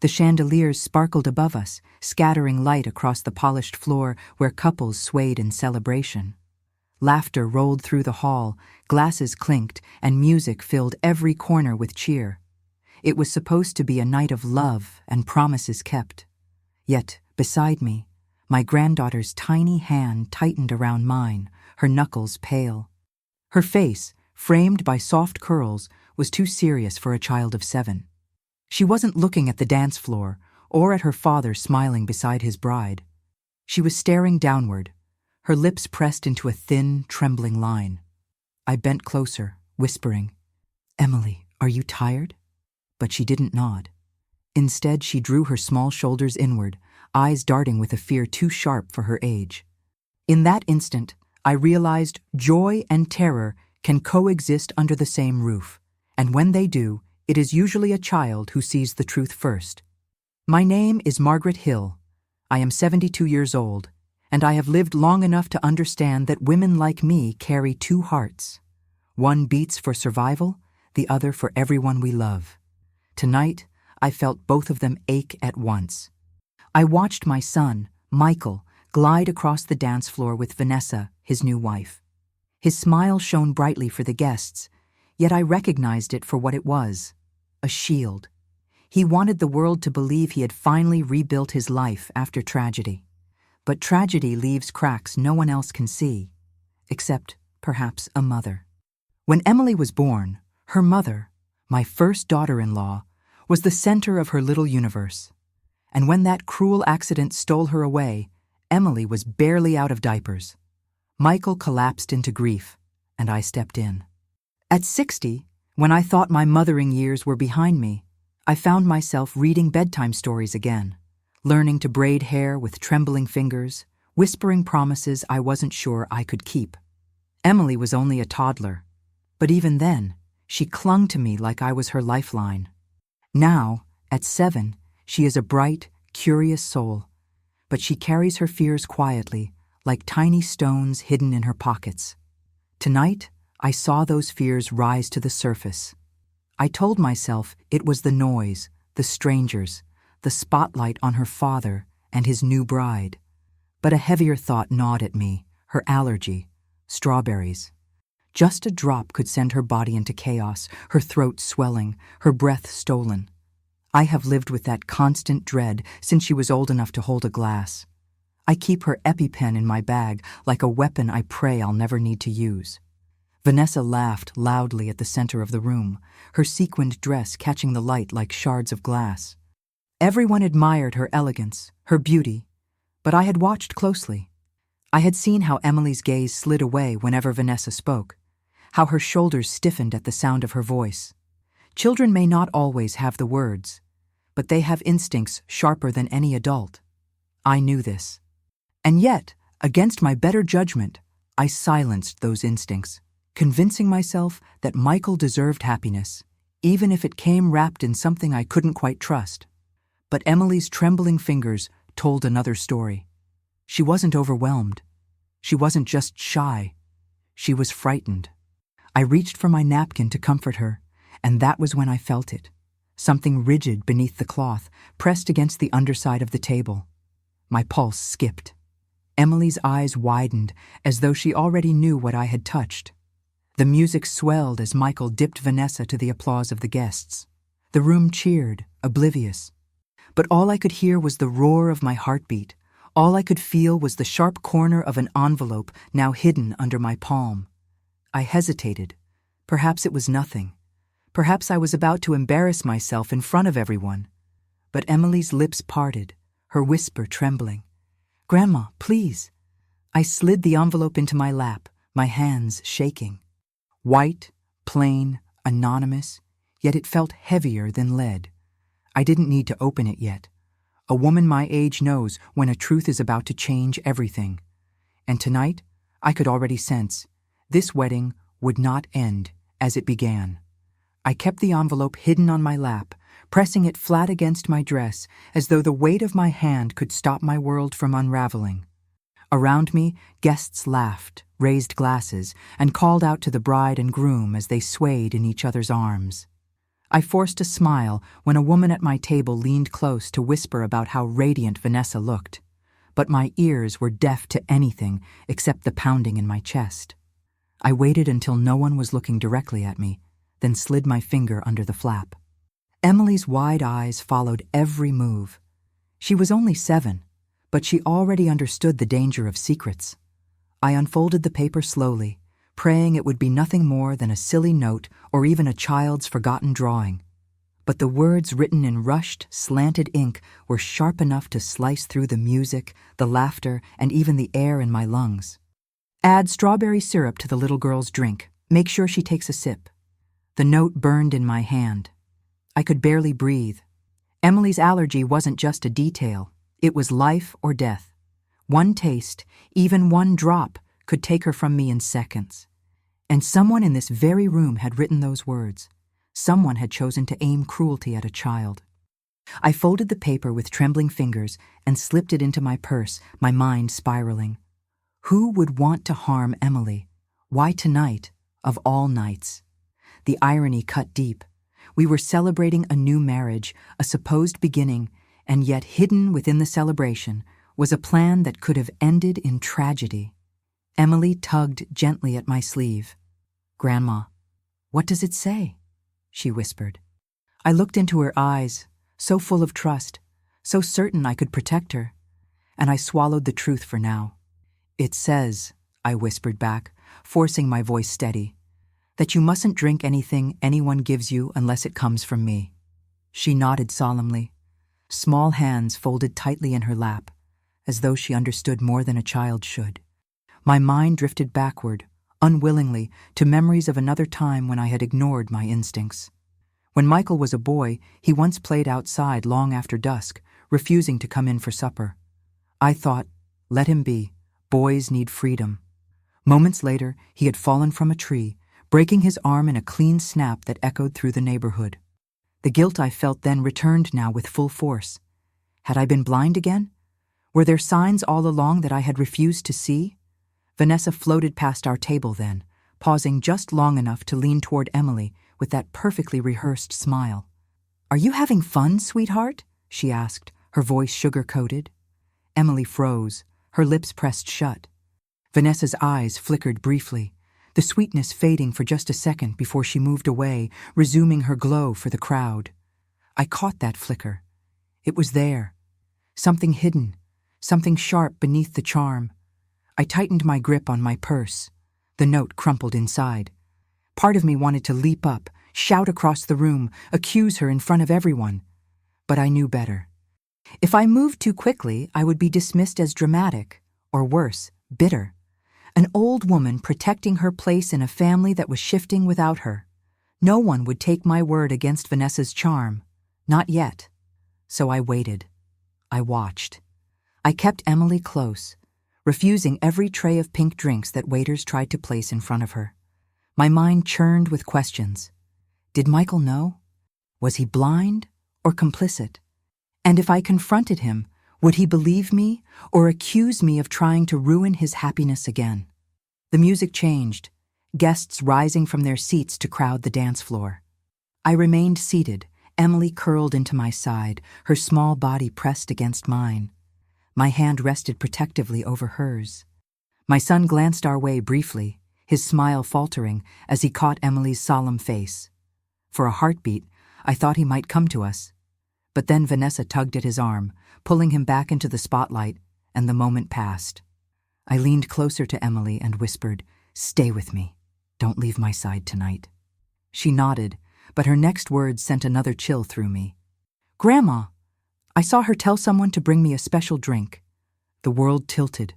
The chandeliers sparkled above us, scattering light across the polished floor where couples swayed in celebration. Laughter rolled through the hall, glasses clinked, and music filled every corner with cheer. It was supposed to be a night of love and promises kept. Yet, beside me, my granddaughter's tiny hand tightened around mine, her knuckles pale. Her face, framed by soft curls, was too serious for a child of 7. She wasn't looking at the dance floor or at her father smiling beside his bride. She was staring downward, her lips pressed into a thin, trembling line. I bent closer, whispering, "Emily, are you tired?" But she didn't nod. Instead, she drew her small shoulders inward, eyes darting with a fear too sharp for her age. In that instant, I realized joy and terror can coexist under the same roof, and when they do, it is usually a child who sees the truth first. My name is Margaret Hill. I am 72 years old, and I have lived long enough to understand that women like me carry two hearts. One beats for survival, the other for everyone we love. Tonight, I felt both of them ache at once. I watched my son, Michael, glide across the dance floor with Vanessa, his new wife. His smile shone brightly for the guests, yet I recognized it for what it was, a shield. He wanted the world to believe he had finally rebuilt his life after tragedy. But tragedy leaves cracks no one else can see, except, perhaps, a mother. When Emily was born, her mother, my first daughter-in-law, was the center of her little universe. And when that cruel accident stole her away, Emily was barely out of diapers. Michael collapsed into grief, and I stepped in. At 60, when I thought my mothering years were behind me, I found myself reading bedtime stories again, learning to braid hair with trembling fingers, whispering promises I wasn't sure I could keep. Emily was only a toddler, but even then, she clung to me like I was her lifeline. Now, at 7, she is a bright, curious soul, but she carries her fears quietly, like tiny stones hidden in her pockets. Tonight, I saw those fears rise to the surface. I told myself it was the noise, the strangers, the spotlight on her father and his new bride. But a heavier thought gnawed at me, her allergy, strawberries. Just a drop could send her body into chaos, her throat swelling, her breath stolen. I have lived with that constant dread since she was old enough to hold a glass. I keep her EpiPen in my bag like a weapon I pray I'll never need to use. Vanessa laughed loudly at the center of the room, her sequined dress catching the light like shards of glass. Everyone admired her elegance, her beauty, but I had watched closely. I had seen how Emily's gaze slid away whenever Vanessa spoke, how her shoulders stiffened at the sound of her voice. Children may not always have the words, but they have instincts sharper than any adult. I knew this. And yet, against my better judgment, I silenced those instincts, convincing myself that Michael deserved happiness, even if it came wrapped in something I couldn't quite trust. But Emily's trembling fingers told another story. She wasn't overwhelmed. She wasn't just shy. She was frightened. I reached for my napkin to comfort her, and that was when I felt it. Something rigid beneath the cloth, pressed against the underside of the table. My pulse skipped. Emily's eyes widened, as though she already knew what I had touched. The music swelled as Michael dipped Vanessa to the applause of the guests. The room cheered, oblivious. But all I could hear was the roar of my heartbeat. All I could feel was the sharp corner of an envelope now hidden under my palm. I hesitated. Perhaps it was nothing. Perhaps I was about to embarrass myself in front of everyone. But Emily's lips parted, her whisper trembling. "Grandma, please." I slid the envelope into my lap, my hands shaking. White, plain, anonymous, yet it felt heavier than lead. I didn't need to open it yet. A woman my age knows when a truth is about to change everything. And tonight, I could already sense, this wedding would not end as it began. I kept the envelope hidden on my lap, pressing it flat against my dress as though the weight of my hand could stop my world from unraveling. Around me, guests laughed, raised glasses, and called out to the bride and groom as they swayed in each other's arms. I forced a smile when a woman at my table leaned close to whisper about how radiant Vanessa looked, but my ears were deaf to anything except the pounding in my chest. I waited until no one was looking directly at me, then slid my finger under the flap. Emily's wide eyes followed every move. She was only 7, but she already understood the danger of secrets. I unfolded the paper slowly, praying it would be nothing more than a silly note or even a child's forgotten drawing. But the words written in rushed, slanted ink were sharp enough to slice through the music, the laughter, and even the air in my lungs. Add strawberry syrup to the little girl's drink. Make sure she takes a sip. The note burned in my hand. I could barely breathe. Emily's allergy wasn't just a detail. It was life or death. One taste, even one drop, could take her from me in seconds. And someone in this very room had written those words. Someone had chosen to aim cruelty at a child. I folded the paper with trembling fingers and slipped it into my purse, my mind spiraling. Who would want to harm Emily? Why tonight, of all nights? The irony cut deep. We were celebrating a new marriage, a supposed beginning, and yet hidden within the celebration was a plan that could have ended in tragedy. Emily tugged gently at my sleeve. "Grandma, what does it say?" she whispered. I looked into her eyes, so full of trust, so certain I could protect her, and I swallowed the truth for now. "It says," I whispered back, forcing my voice steady, "that you mustn't drink anything anyone gives you unless it comes from me." She nodded solemnly, small hands folded tightly in her lap, as though she understood more than a child should. My mind drifted backward, unwillingly, to memories of another time when I had ignored my instincts. When Michael was a boy, he once played outside long after dusk, refusing to come in for supper. I thought, let him be. Boys need freedom. Moments later, he had fallen from a tree, breaking his arm in a clean snap that echoed through the neighborhood. The guilt I felt then returned now with full force. Had I been blind again? Were there signs all along that I had refused to see? Vanessa floated past our table then, pausing just long enough to lean toward Emily with that perfectly rehearsed smile. "Are you having fun, sweetheart?" she asked, her voice sugar-coated. Emily froze, her lips pressed shut. Vanessa's eyes flickered briefly, the sweetness fading for just a second before she moved away, resuming her glow for the crowd. I caught that flicker. It was there. Something hidden, something sharp beneath the charm. I tightened my grip on my purse. The note crumpled inside. Part of me wanted to leap up, shout across the room, accuse her in front of everyone. But I knew better. If I moved too quickly, I would be dismissed as dramatic, or worse, bitter. An old woman protecting her place in a family that was shifting without her. No one would take my word against Vanessa's charm. Not yet. So I waited. I watched. I kept Emily close, refusing every tray of pink drinks that waiters tried to place in front of her. My mind churned with questions. Did Michael know? Was he blind or complicit? And if I confronted him, would he believe me or accuse me of trying to ruin his happiness again? The music changed, guests rising from their seats to crowd the dance floor. I remained seated, Emily curled into my side, her small body pressed against mine. My hand rested protectively over hers. My son glanced our way briefly, his smile faltering as he caught Emily's solemn face. For a heartbeat, I thought he might come to us. But then Vanessa tugged at his arm, pulling him back into the spotlight, and the moment passed. I leaned closer to Emily and whispered, "Stay with me. Don't leave my side tonight." She nodded, but her next words sent another chill through me. "Grandma!" I saw her tell someone to bring me a special drink. The world tilted.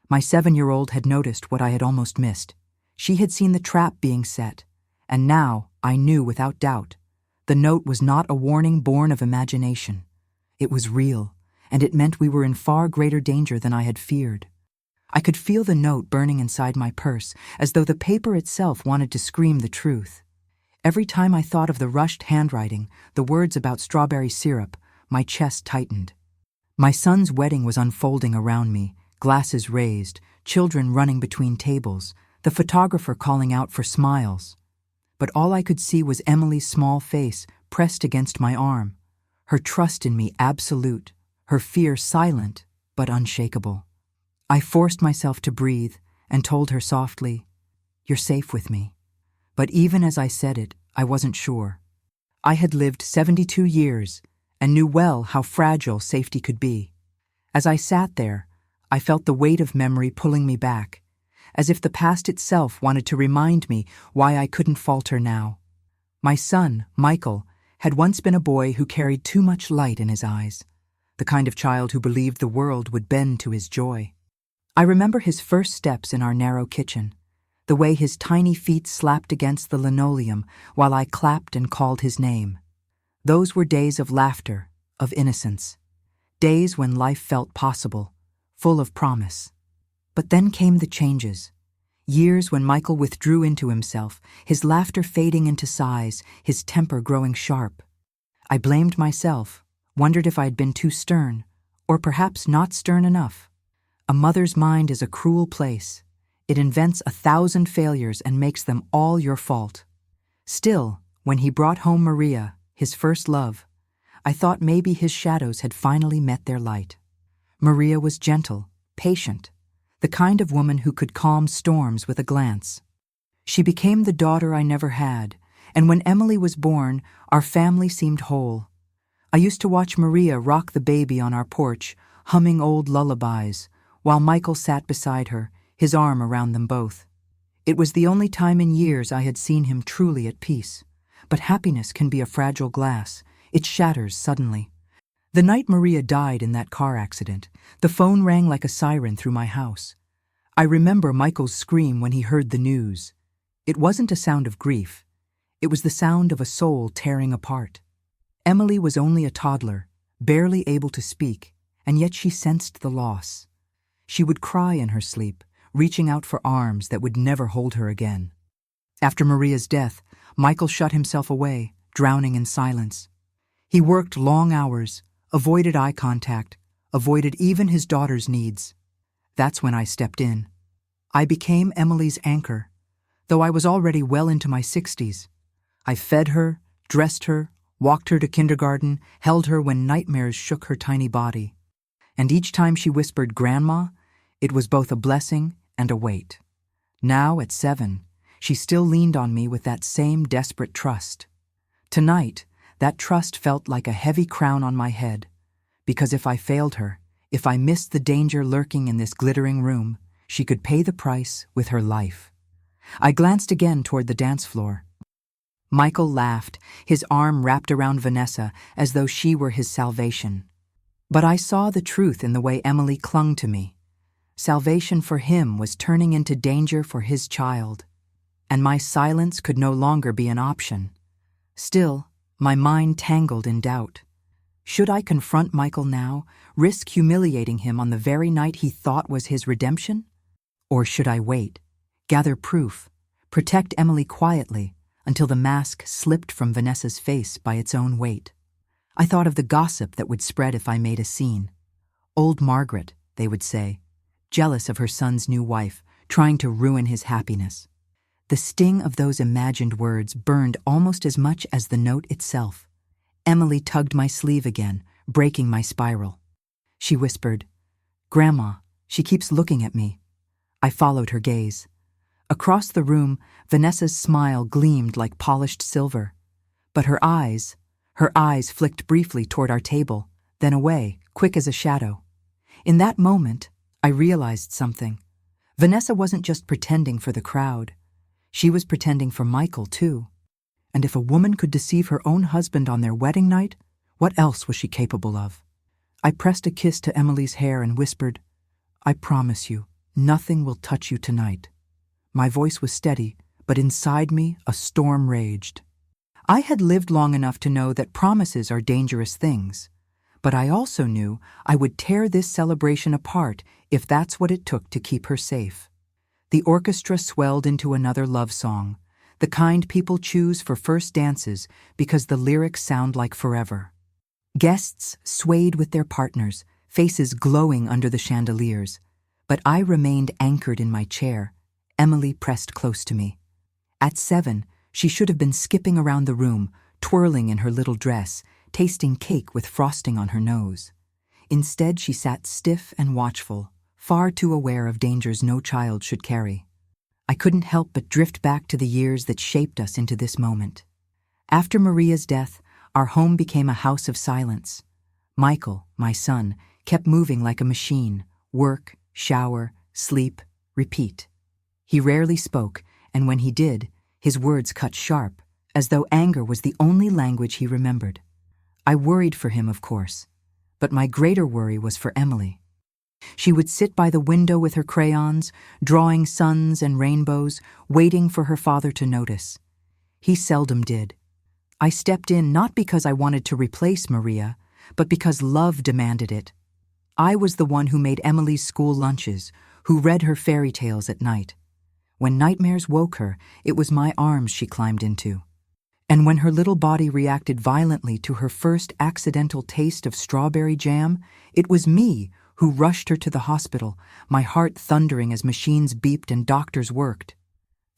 My 7-year-old had noticed what I had almost missed. She had seen the trap being set, and now I knew without doubt. The note was not a warning born of imagination. It was real, and it meant we were in far greater danger than I had feared. I could feel the note burning inside my purse, as though the paper itself wanted to scream the truth. Every time I thought of the rushed handwriting, the words about strawberry syrup, my chest tightened. My son's wedding was unfolding around me, glasses raised, children running between tables, the photographer calling out for smiles. but all I could see was Emily's small face pressed against my arm, her trust in me absolute, her fear silent but unshakable. I forced myself to breathe and told her softly, "You're safe with me." But even as I said it, I wasn't sure. I had lived 72 years and knew well how fragile safety could be. As I sat there, I felt the weight of memory pulling me back, as if the past itself wanted to remind me why I couldn't falter now. My son, Michael, had once been a boy who carried too much light in his eyes, the kind of child who believed the world would bend to his joy. I remember his first steps in our narrow kitchen, the way his tiny feet slapped against the linoleum while I clapped and called his name. Those were days of laughter, of innocence, days when life felt possible, full of promise. But then came the changes. Years when Michael withdrew into himself, his laughter fading into sighs, his temper growing sharp. I blamed myself, wondered if I had been too stern, or perhaps not stern enough. A mother's mind is a cruel place. It invents 1,000 failures and makes them all your fault. Still, when he brought home Maria, his first love, I thought maybe his shadows had finally met their light. Maria was gentle, patient, the kind of woman who could calm storms with a glance. She became the daughter I never had, and when Emily was born, our family seemed whole. I used to watch Maria rock the baby on our porch, humming old lullabies, while Michael sat beside her, his arm around them both. It was the only time in years I had seen him truly at peace. But happiness can be a fragile glass. It shatters suddenly. The night Maria died in that car accident, the phone rang like a siren through my house. I remember Michael's scream when he heard the news. It wasn't a sound of grief. It was the sound of a soul tearing apart. Emily was only a toddler, barely able to speak, and yet she sensed the loss. She would cry in her sleep, reaching out for arms that would never hold her again. After Maria's death, Michael shut himself away, drowning in silence. He worked long hours, avoided eye contact, avoided even his daughter's needs. That's when I stepped in. I became Emily's anchor, though I was already well into my 60s. I fed her, dressed her, walked her to kindergarten, held her when nightmares shook her tiny body. And each time she whispered, "Grandma," it was both a blessing and a weight. Now, at 7, she still leaned on me with that same desperate trust. Tonight, that trust felt like a heavy crown on my head, because if I failed her, if I missed the danger lurking in this glittering room, she could pay the price with her life. I glanced again toward the dance floor. Michael laughed, his arm wrapped around Vanessa as though she were his salvation. But I saw the truth in the way Emily clung to me. Salvation for him was turning into danger for his child, and my silence could no longer be an option. Still, my mind tangled in doubt. Should I confront Michael now, risk humiliating him on the very night he thought was his redemption? Or should I wait, gather proof, protect Emily quietly until the mask slipped from Vanessa's face by its own weight? I thought of the gossip that would spread if I made a scene. Old Margaret, they would say, jealous of her son's new wife, trying to ruin his happiness. The sting of those imagined words burned almost as much as the note itself. Emily tugged my sleeve again, breaking my spiral. She whispered, "Grandma, she keeps looking at me." I followed her gaze. Across the room, Vanessa's smile gleamed like polished silver. But her eyes flicked briefly toward our table, then away, quick as a shadow. In that moment, I realized something. Vanessa wasn't just pretending for the crowd. She was pretending for Michael, too. And if a woman could deceive her own husband on their wedding night, what else was she capable of? I pressed a kiss to Emily's hair and whispered, "I promise you, nothing will touch you tonight." My voice was steady, but inside me a storm raged. I had lived long enough to know that promises are dangerous things, but I also knew I would tear this celebration apart if that's what it took to keep her safe. The orchestra swelled into another love song, the kind people choose for first dances because the lyrics sound like forever. Guests swayed with their partners, faces glowing under the chandeliers, but I remained anchored in my chair. Emily pressed close to me. At 7, She should have been skipping around the room, twirling in her little dress, tasting cake with frosting on her nose. Instead, she sat stiff and watchful, far too aware of dangers no child should carry. I couldn't help but drift back to the years that shaped us into this moment. After Maria's death, our home became a house of silence. Michael, my son, kept moving like a machine: work, shower, sleep, repeat. He rarely spoke, and when he did, his words cut sharp, as though anger was the only language he remembered. I worried for him, of course, but my greater worry was for Emily. She would sit by the window with her crayons, drawing suns and rainbows, waiting for her father to notice. He seldom did. I stepped in not because I wanted to replace Maria, but because love demanded it. I was the one who made Emily's school lunches, who read her fairy tales at night. When nightmares woke her, it was my arms she climbed into. And when her little body reacted violently to her first accidental taste of strawberry jam, it was me who rushed her to the hospital, my heart thundering as machines beeped and doctors worked.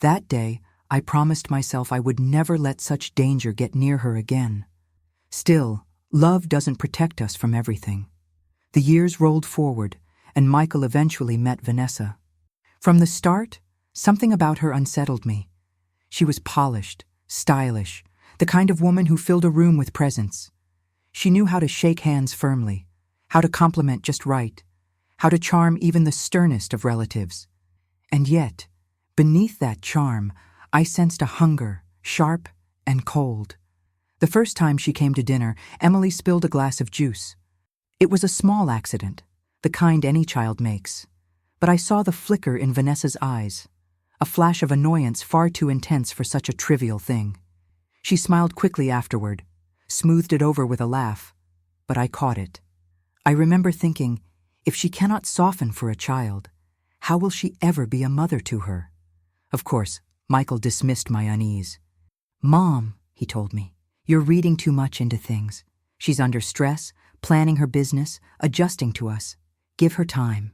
That day, I promised myself I would never let such danger get near her again. Still, love doesn't protect us from everything. The years rolled forward, and Michael eventually met Vanessa. From the start, something about her unsettled me. She was polished, stylish, the kind of woman who filled a room with presence. She knew how to shake hands firmly, how to compliment just right, how to charm even the sternest of relatives. And yet, beneath that charm, I sensed a hunger, sharp and cold. The first time she came to dinner, Emily spilled a glass of juice. It was a small accident, the kind any child makes. But I saw the flicker in Vanessa's eyes, a flash of annoyance far too intense for such a trivial thing. She smiled quickly afterward, smoothed it over with a laugh, but I caught it. I remember thinking, if she cannot soften for a child, how will she ever be a mother to her? Of course, Michael dismissed my unease. "Mom," he told me, "you're reading too much into things. She's under stress, planning her business, adjusting to us. Give her time."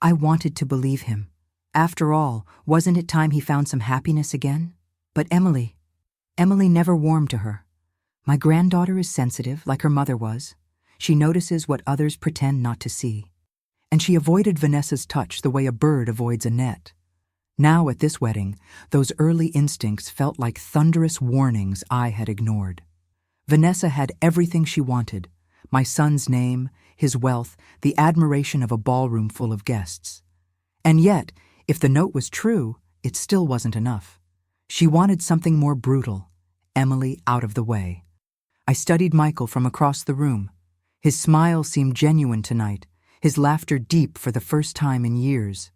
I wanted to believe him. After all, wasn't it time he found some happiness again? But Emily never warmed to her. My granddaughter is sensitive, like her mother was. She notices what others pretend not to see. And she avoided Vanessa's touch the way a bird avoids a net. Now at this wedding, those early instincts felt like thunderous warnings I had ignored. Vanessa had everything she wanted: my son's name, his wealth, the admiration of a ballroom full of guests. And yet, if the note was true, it still wasn't enough. She wanted something more brutal: Emily out of the way. I studied Michael from across the room. His smile seemed genuine tonight, his laughter deep for the first time in years.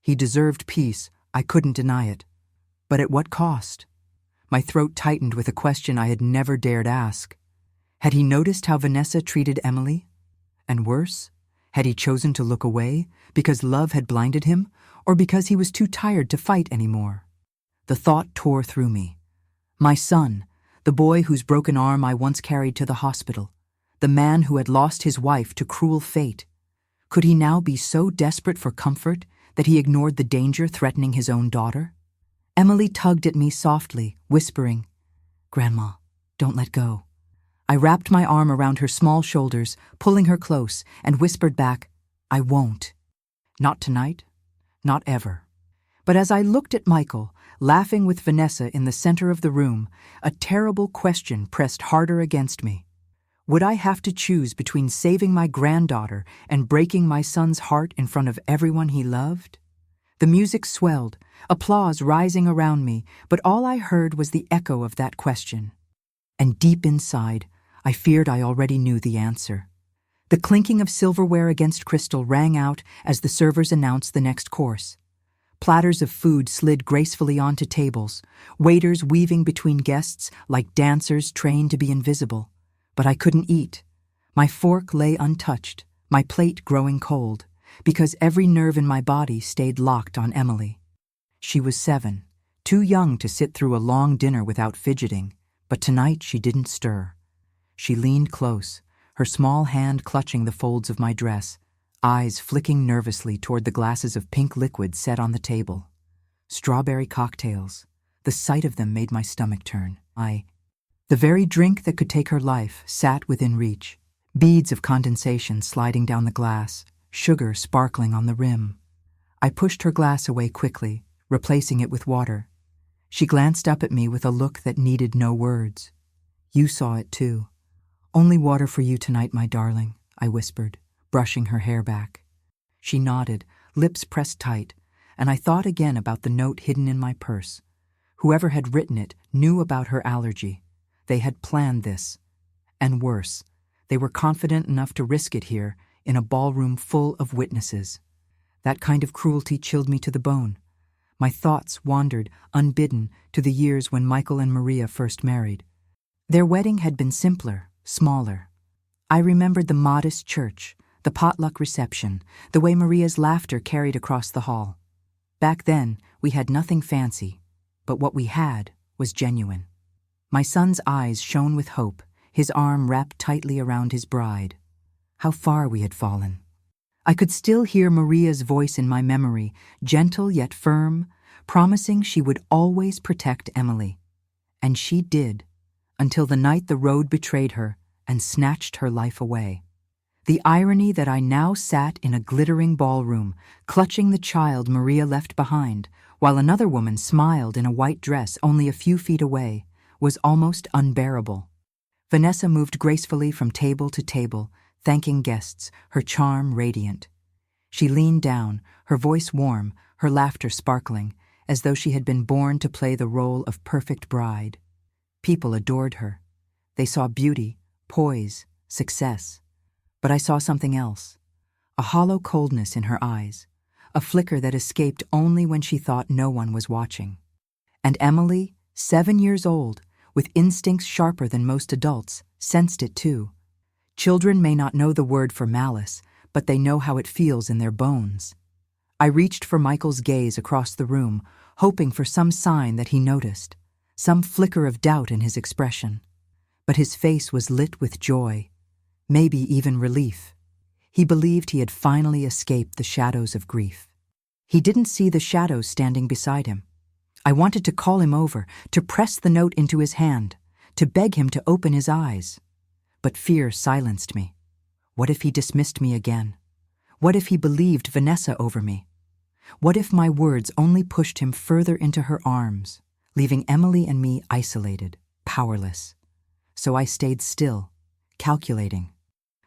He deserved peace, I couldn't deny it. But at what cost? My throat tightened with a question I had never dared ask. Had he noticed how Vanessa treated Emily? And worse, had he chosen to look away because love had blinded him, or because he was too tired to fight anymore? The thought tore through me. My son, the boy whose broken arm I once carried to the hospital, the man who had lost his wife to cruel fate. Could he now be so desperate for comfort that he ignored the danger threatening his own daughter? Emily tugged at me softly, whispering, "Grandma, don't let go." I wrapped my arm around her small shoulders, pulling her close, and whispered back, "I won't. Not tonight, not ever." But as I looked at Michael, laughing with Vanessa in the center of the room, a terrible question pressed harder against me. Would I have to choose between saving my granddaughter and breaking my son's heart in front of everyone he loved? The music swelled, applause rising around me, but all I heard was the echo of that question. And deep inside, I feared I already knew the answer. The clinking of silverware against crystal rang out as the servers announced the next course. Platters of food slid gracefully onto tables, waiters weaving between guests like dancers trained to be invisible. But I couldn't eat. My fork lay untouched, my plate growing cold, because every nerve in my body stayed locked on Emily. She was 7, too young to sit through a long dinner without fidgeting, but tonight she didn't stir. She leaned close, her small hand clutching the folds of my dress, eyes flicking nervously toward the glasses of pink liquid set on the table. Strawberry cocktails, The sight of them made my stomach turn. The very drink that could take her life sat within reach. Beads of condensation sliding down the glass, sugar sparkling on the rim. I pushed her glass away quickly, replacing it with water. She glanced up at me with a look that needed no words. You saw it too. Only water for you tonight, my darling, I whispered, brushing her hair back. She nodded, lips pressed tight, and I thought again about the note hidden in my purse. Whoever had written it knew about her allergy. They had planned this. And worse, they were confident enough to risk it here, in a ballroom full of witnesses. That kind of cruelty chilled me to the bone. My thoughts wandered, unbidden, to the years when Michael and Maria first married. Their wedding had been simpler, smaller. I remembered the modest church, the potluck reception, the way Maria's laughter carried across the hall. Back then, we had nothing fancy, but what we had was genuine. My son's eyes shone with hope, his arm wrapped tightly around his bride. How far we had fallen. I could still hear Maria's voice in my memory, gentle yet firm, promising she would always protect Emily. And she did, until the night the road betrayed her and snatched her life away. The irony that I now sat in a glittering ballroom, clutching the child Maria left behind, while another woman smiled in a white dress only a few feet away, was almost unbearable. Vanessa moved gracefully from table to table, thanking guests, her charm radiant. She leaned down, her voice warm, her laughter sparkling, as though she had been born to play the role of perfect bride. People adored her. They saw beauty, poise, success. But I saw something else. A hollow coldness in her eyes, a flicker that escaped only when she thought no one was watching. And Emily, 7 years old, with instincts sharper than most adults, sensed it too. Children may not know the word for malice, but they know how it feels in their bones. I reached for Michael's gaze across the room, hoping for some sign that he noticed, some flicker of doubt in his expression. But his face was lit with joy, maybe even relief. He believed he had finally escaped the shadows of grief. He didn't see the shadows standing beside him. I wanted to call him over, to press the note into his hand, to beg him to open his eyes. But fear silenced me. What if he dismissed me again? What if he believed Vanessa over me? What if my words only pushed him further into her arms, leaving Emily and me isolated, powerless? So I stayed still, calculating.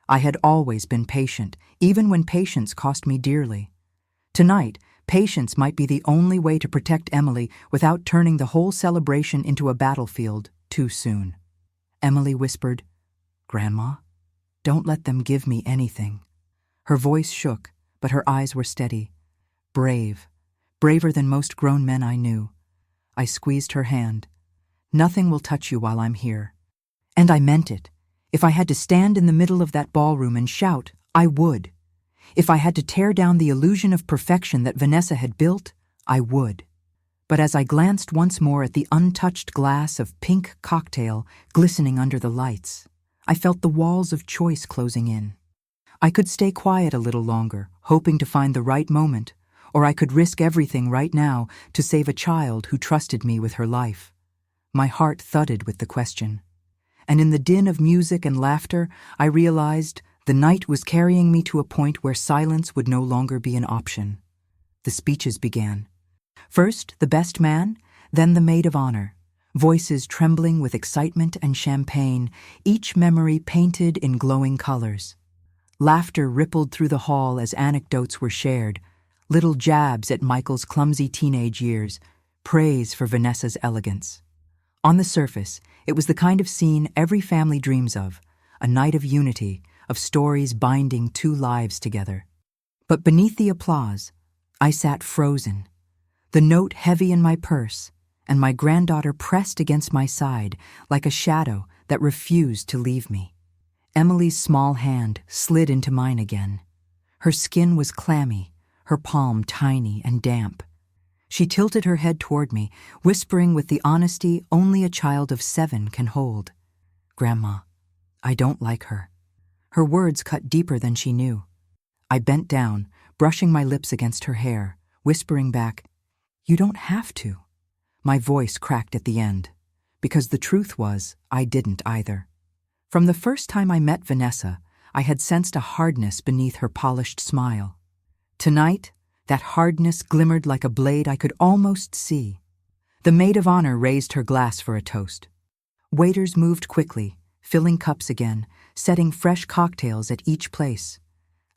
I had always been patient, even when patience cost me dearly. Tonight, patience might be the only way to protect Emily without turning the whole celebration into a battlefield too soon. Emily whispered, "Grandma, don't let them give me anything." Her voice shook, but her eyes were steady. Brave, braver than most grown men I knew. I squeezed her hand. "Nothing will touch you while I'm here." And I meant it. If I had to stand in the middle of that ballroom and shout, I would. If I had to tear down the illusion of perfection that Vanessa had built, I would. But as I glanced once more at the untouched glass of pink cocktail glistening under the lights, I felt the walls of choice closing in. I could stay quiet a little longer, hoping to find the right moment, or I could risk everything right now to save a child who trusted me with her life. My heart thudded with the question. And in the din of music and laughter, I realized the night was carrying me to a point where silence would no longer be an option. The speeches began. First, the best man, then the maid of honor, voices trembling with excitement and champagne, each memory painted in glowing colors. Laughter rippled through the hall as anecdotes were shared, little jabs at Michael's clumsy teenage years, praise for Vanessa's elegance. On the surface, it was the kind of scene every family dreams of, a night of unity, of stories binding two lives together. But beneath the applause, I sat frozen, the note heavy in my purse, and my granddaughter pressed against my side like a shadow that refused to leave me. Emily's small hand slid into mine again. Her skin was clammy, her palm tiny and damp. She tilted her head toward me, whispering with the honesty only a child of 7 can hold. "Grandma, I don't like her." Her words cut deeper than she knew. I bent down, brushing my lips against her hair, whispering back, "You don't have to." My voice cracked at the end, because the truth was, I didn't either. From the first time I met Vanessa, I had sensed a hardness beneath her polished smile. Tonight, that hardness glimmered like a blade I could almost see. The maid of honor raised her glass for a toast. Waiters moved quickly, filling cups again, setting fresh cocktails at each place.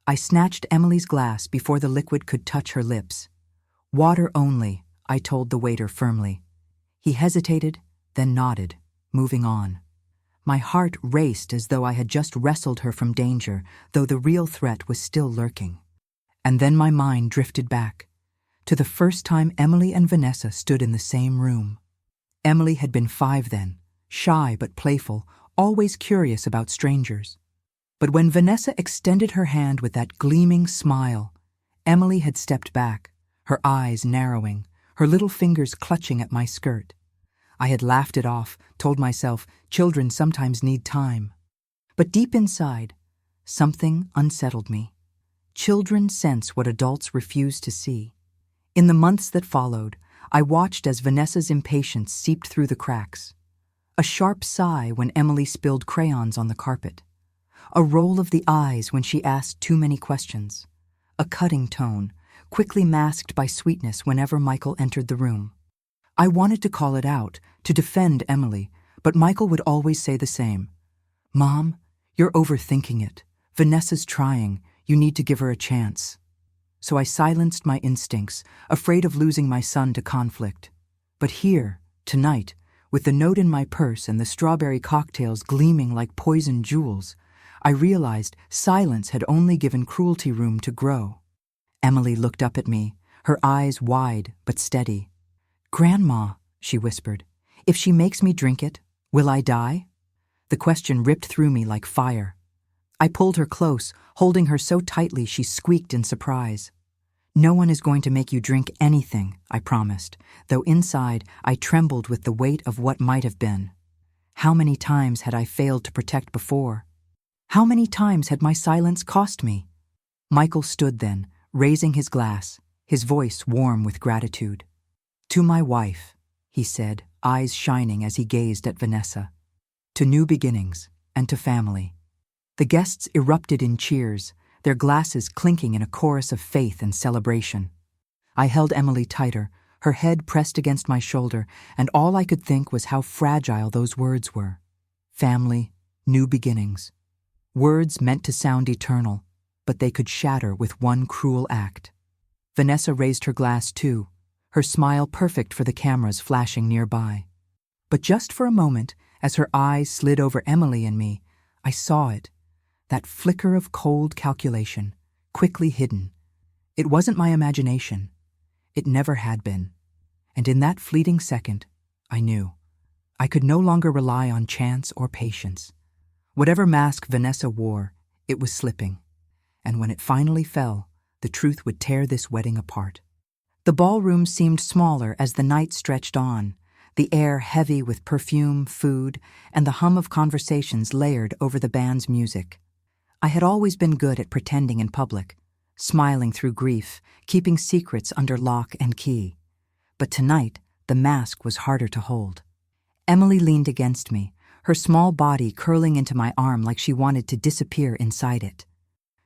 I snatched Emily's glass before the liquid could touch her lips. "Water only," I told the waiter firmly. He hesitated, then nodded, moving on. My heart raced as though I had just wrestled her from danger, though the real threat was still lurking. And then my mind drifted back to the first time Emily and Vanessa stood in the same room. Emily had been 5 then, shy but playful, always curious about strangers. But when Vanessa extended her hand with that gleaming smile, Emily had stepped back, her eyes narrowing, her little fingers clutching at my skirt. I had laughed it off, told myself children sometimes need time. But deep inside, something unsettled me. Children sense what adults refuse to see. In the months that followed, I watched as Vanessa's impatience seeped through the cracks. A sharp sigh when Emily spilled crayons on the carpet. A roll of the eyes when she asked too many questions. A cutting tone, quickly masked by sweetness whenever Michael entered the room. I wanted to call it out, to defend Emily, but Michael would always say the same. "Mom, you're overthinking it. Vanessa's trying. You need to give her a chance." So I silenced my instincts, afraid of losing my son to conflict. But here, tonight, with the note in my purse and the strawberry cocktails gleaming like poison jewels, I realized silence had only given cruelty room to grow. Emily looked up at me, her eyes wide but steady. "Grandma," she whispered, "if she makes me drink it, will I die?" The question ripped through me like fire. I pulled her close, holding her so tightly she squeaked in surprise. "No one is going to make you drink anything," I promised, though inside I trembled with the weight of what might have been. How many times had I failed to protect before? How many times had my silence cost me? Michael stood then, raising his glass, his voice warm with gratitude. "To my wife," he said, eyes shining as he gazed at Vanessa. "To new beginnings, and to family." The guests erupted in cheers, their glasses clinking in a chorus of faith and celebration. I held Emily tighter, her head pressed against my shoulder, and all I could think was how fragile those words were. Family, new beginnings. Words meant to sound eternal, but they could shatter with one cruel act. Vanessa raised her glass too, her smile perfect for the cameras flashing nearby. But just for a moment, as her eyes slid over Emily and me, I saw it. That flicker of cold calculation, quickly hidden. It wasn't my imagination. It never had been. And in that fleeting second, I knew. I could no longer rely on chance or patience. Whatever mask Vanessa wore, it was slipping. And when it finally fell, the truth would tear this wedding apart. The ballroom seemed smaller as the night stretched on, the air heavy with perfume, food, and the hum of conversations layered over the band's music. I had always been good at pretending in public, smiling through grief, keeping secrets under lock and key. But tonight, the mask was harder to hold. Emily leaned against me, her small body curling into my arm like she wanted to disappear inside it.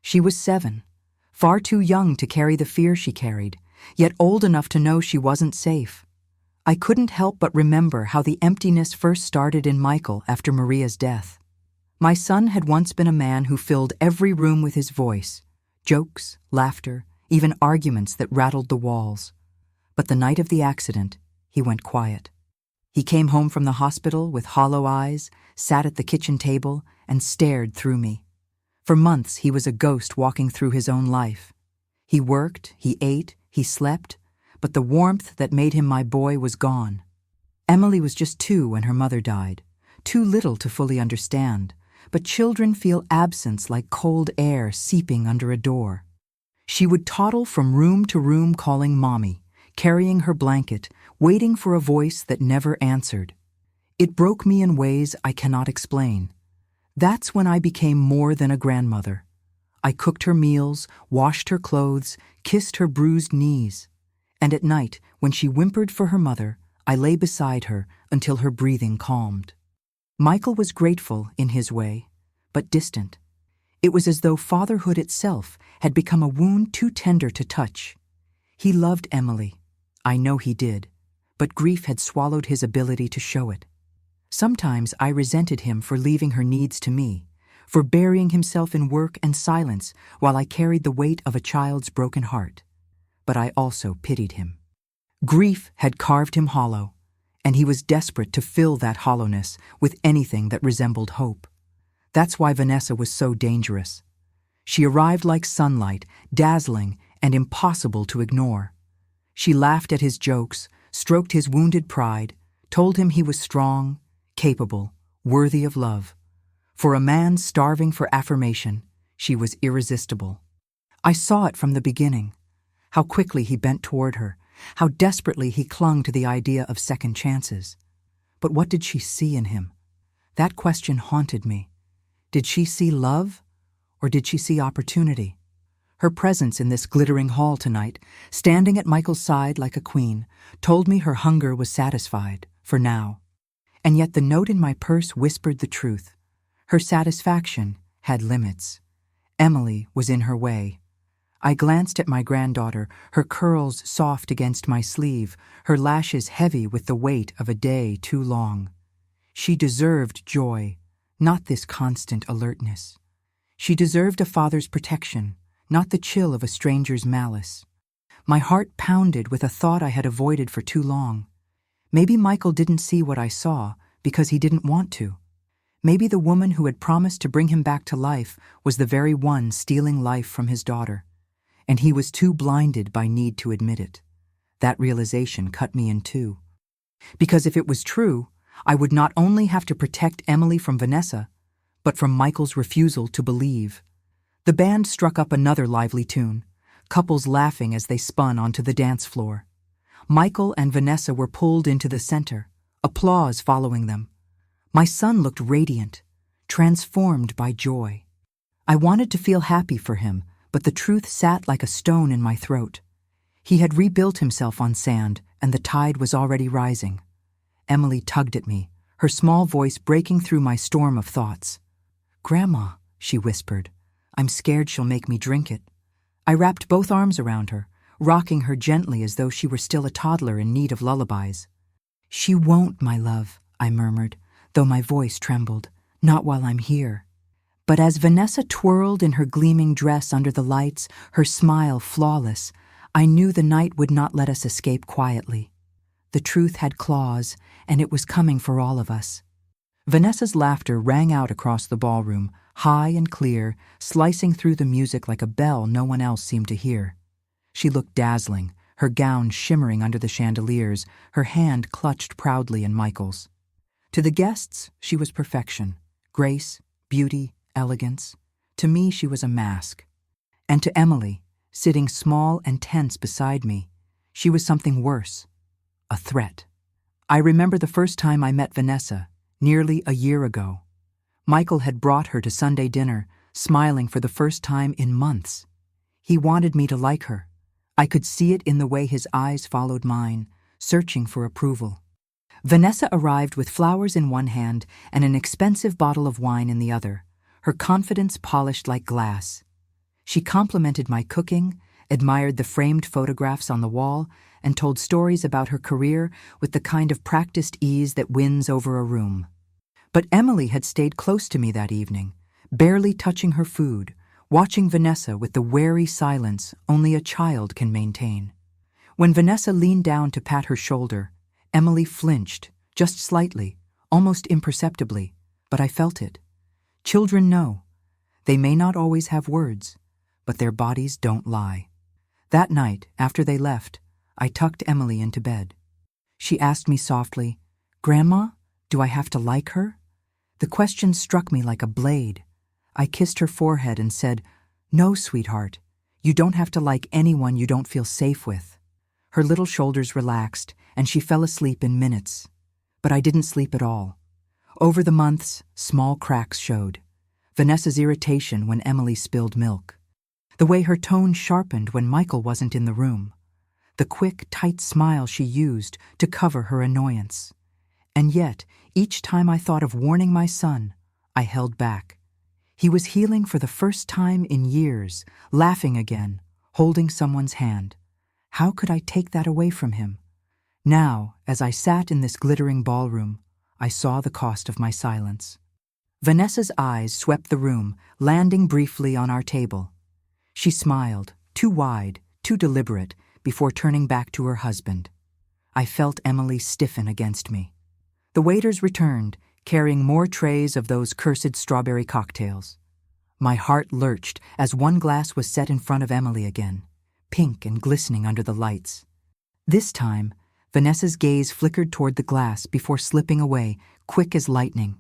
She was 7, far too young to carry the fear she carried, yet old enough to know she wasn't safe. I couldn't help but remember how the emptiness first started in Michael after Maria's death. My son had once been a man who filled every room with his voice, jokes, laughter, even arguments that rattled the walls. But the night of the accident, he went quiet. He came home from the hospital with hollow eyes, sat at the kitchen table, and stared through me. For months, he was a ghost walking through his own life. He worked, he ate, he slept, but the warmth that made him my boy was gone. Emily was just 2 when her mother died, too little to fully understand. But children feel absence like cold air seeping under a door. She would toddle from room to room calling Mommy, carrying her blanket, waiting for a voice that never answered. It broke me in ways I cannot explain. That's when I became more than a grandmother. I cooked her meals, washed her clothes, kissed her bruised knees. And at night, when she whimpered for her mother, I lay beside her until her breathing calmed. Michael was grateful in his way, but distant. It was as though fatherhood itself had become a wound too tender to touch. He loved Emily. I know he did, but grief had swallowed his ability to show it. Sometimes I resented him for leaving her needs to me, for burying himself in work and silence while I carried the weight of a child's broken heart. But I also pitied him. Grief had carved him hollow, and he was desperate to fill that hollowness with anything that resembled hope. That's why Vanessa was so dangerous. She arrived like sunlight, dazzling and impossible to ignore. She laughed at his jokes, stroked his wounded pride, told him he was strong, capable, worthy of love. For a man starving for affirmation, she was irresistible. I saw it from the beginning, how quickly he bent toward her, how desperately he clung to the idea of second chances. But what did she see in him? That question haunted me. Did she see love, or did she see opportunity? Her presence in this glittering hall tonight, standing at Michael's side like a queen, told me her hunger was satisfied, for now. And yet the note in my purse whispered the truth. Her satisfaction had limits. Emily was in her way. I glanced at my granddaughter, her curls soft against my sleeve, her lashes heavy with the weight of a day too long. She deserved joy, not this constant alertness. She deserved a father's protection, not the chill of a stranger's malice. My heart pounded with a thought I had avoided for too long. Maybe Michael didn't see what I saw because he didn't want to. Maybe the woman who had promised to bring him back to life was the very one stealing life from his daughter, and he was too blinded by need to admit it. That realization cut me in two. Because if it was true, I would not only have to protect Emily from Vanessa, but from Michael's refusal to believe. The band struck up another lively tune, couples laughing as they spun onto the dance floor. Michael and Vanessa were pulled into the center, applause following them. My son looked radiant, transformed by joy. I wanted to feel happy for him, but the truth sat like a stone in my throat. He had rebuilt himself on sand, and the tide was already rising. Emily tugged at me, her small voice breaking through my storm of thoughts. "Grandma," she whispered, "I'm scared she'll make me drink it." I wrapped both arms around her, rocking her gently as though she were still a toddler in need of lullabies. "She won't, my love," I murmured, though my voice trembled. "Not while I'm here." But as Vanessa twirled in her gleaming dress under the lights, her smile flawless, I knew the night would not let us escape quietly. The truth had claws, and it was coming for all of us. Vanessa's laughter rang out across the ballroom, high and clear, slicing through the music like a bell no one else seemed to hear. She looked dazzling, her gown shimmering under the chandeliers, her hand clutched proudly in Michael's. To the guests, she was perfection, grace, beauty, elegance. To me, she was a mask. And to Emily, sitting small and tense beside me, she was something worse, a threat. I remember the first time I met Vanessa, nearly a year ago. Michael had brought her to Sunday dinner, smiling for the first time in months. He wanted me to like her. I could see it in the way his eyes followed mine, searching for approval. Vanessa arrived with flowers in one hand and an expensive bottle of wine in the other, her confidence polished like glass. She complimented my cooking, admired the framed photographs on the wall, and told stories about her career with the kind of practiced ease that wins over a room. But Emily had stayed close to me that evening, barely touching her food, watching Vanessa with the wary silence only a child can maintain. When Vanessa leaned down to pat her shoulder, Emily flinched, just slightly, almost imperceptibly, but I felt it. Children know. They may not always have words, but their bodies don't lie. That night, after they left, I tucked Emily into bed. She asked me softly, "Grandma, do I have to like her?" The question struck me like a blade. I kissed her forehead and said, "No, sweetheart, you don't have to like anyone you don't feel safe with." Her little shoulders relaxed, and she fell asleep in minutes. But I didn't sleep at all. Over the months, small cracks showed. Vanessa's irritation when Emily spilled milk. The way her tone sharpened when Michael wasn't in the room. the quick, tight smile she used to cover her annoyance. And yet, each time I thought of warning my son, I held back. He was healing for the first time in years, laughing again, holding someone's hand. How could I take that away from him? Now, as I sat in this glittering ballroom, I saw the cost of my silence. Vanessa's eyes swept the room, landing briefly on our table. She smiled, too wide, too deliberate, before turning back to her husband. I felt Emily stiffen against me. The waiters returned, carrying more trays of those cursed strawberry cocktails. My heart lurched as one glass was set in front of Emily again, pink and glistening under the lights. This time, Vanessa's gaze flickered toward the glass before slipping away, quick as lightning.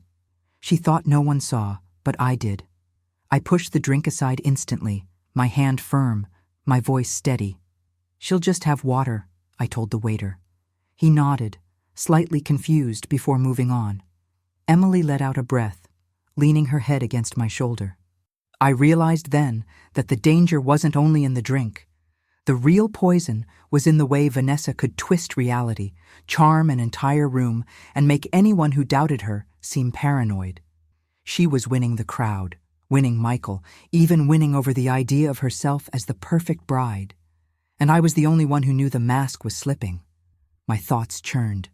She thought no one saw, but I did. I pushed the drink aside instantly, my hand firm, my voice steady. "She'll just have water," I told the waiter. He nodded, slightly confused before moving on. Emily let out a breath, leaning her head against my shoulder. I realized then that the danger wasn't only in the drink. The real poison was in the way Vanessa could twist reality, charm an entire room, and make anyone who doubted her seem paranoid. She was winning the crowd, winning Michael, even winning over the idea of herself as the perfect bride. And I was the only one who knew the mask was slipping. My thoughts churned.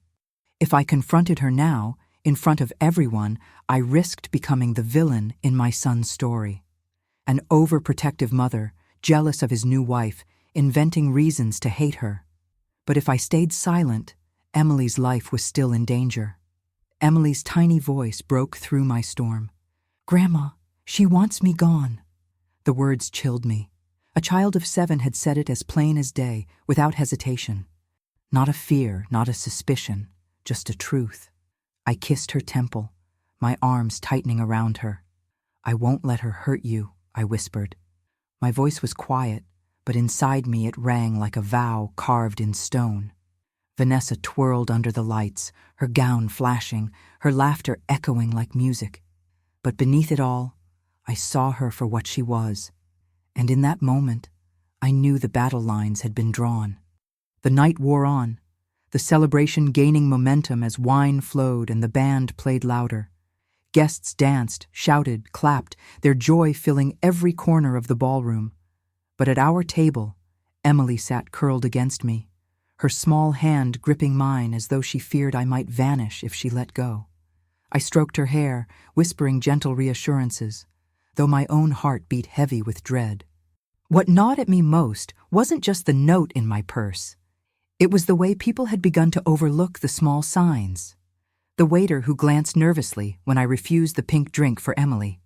If I confronted her now, in front of everyone, I risked becoming the villain in my son's story. An overprotective mother, jealous of his new wife, inventing reasons to hate her. But if I stayed silent, Emily's life was still in danger. Emily's tiny voice broke through my storm. "Grandma, she wants me gone." The words chilled me. A child of 7 had said it as plain as day, without hesitation. Not a fear, not a suspicion, just a truth. I kissed her temple, my arms tightening around her. "I won't let her hurt you," I whispered. My voice was quiet, but inside me it rang like a vow carved in stone. Vanessa twirled under the lights, her gown flashing, her laughter echoing like music. But beneath it all, I saw her for what she was. And in that moment, I knew the battle lines had been drawn. The night wore on, the celebration gaining momentum as wine flowed and the band played louder. Guests danced, shouted, clapped, their joy filling every corner of the ballroom. But at our table, Emily sat curled against me, her small hand gripping mine as though she feared I might vanish if she let go. I stroked her hair, whispering gentle reassurances, though my own heart beat heavy with dread. What gnawed at me most wasn't just the note in my purse. It was the way people had begun to overlook the small signs. The waiter who glanced nervously when I refused the pink drink for Emily.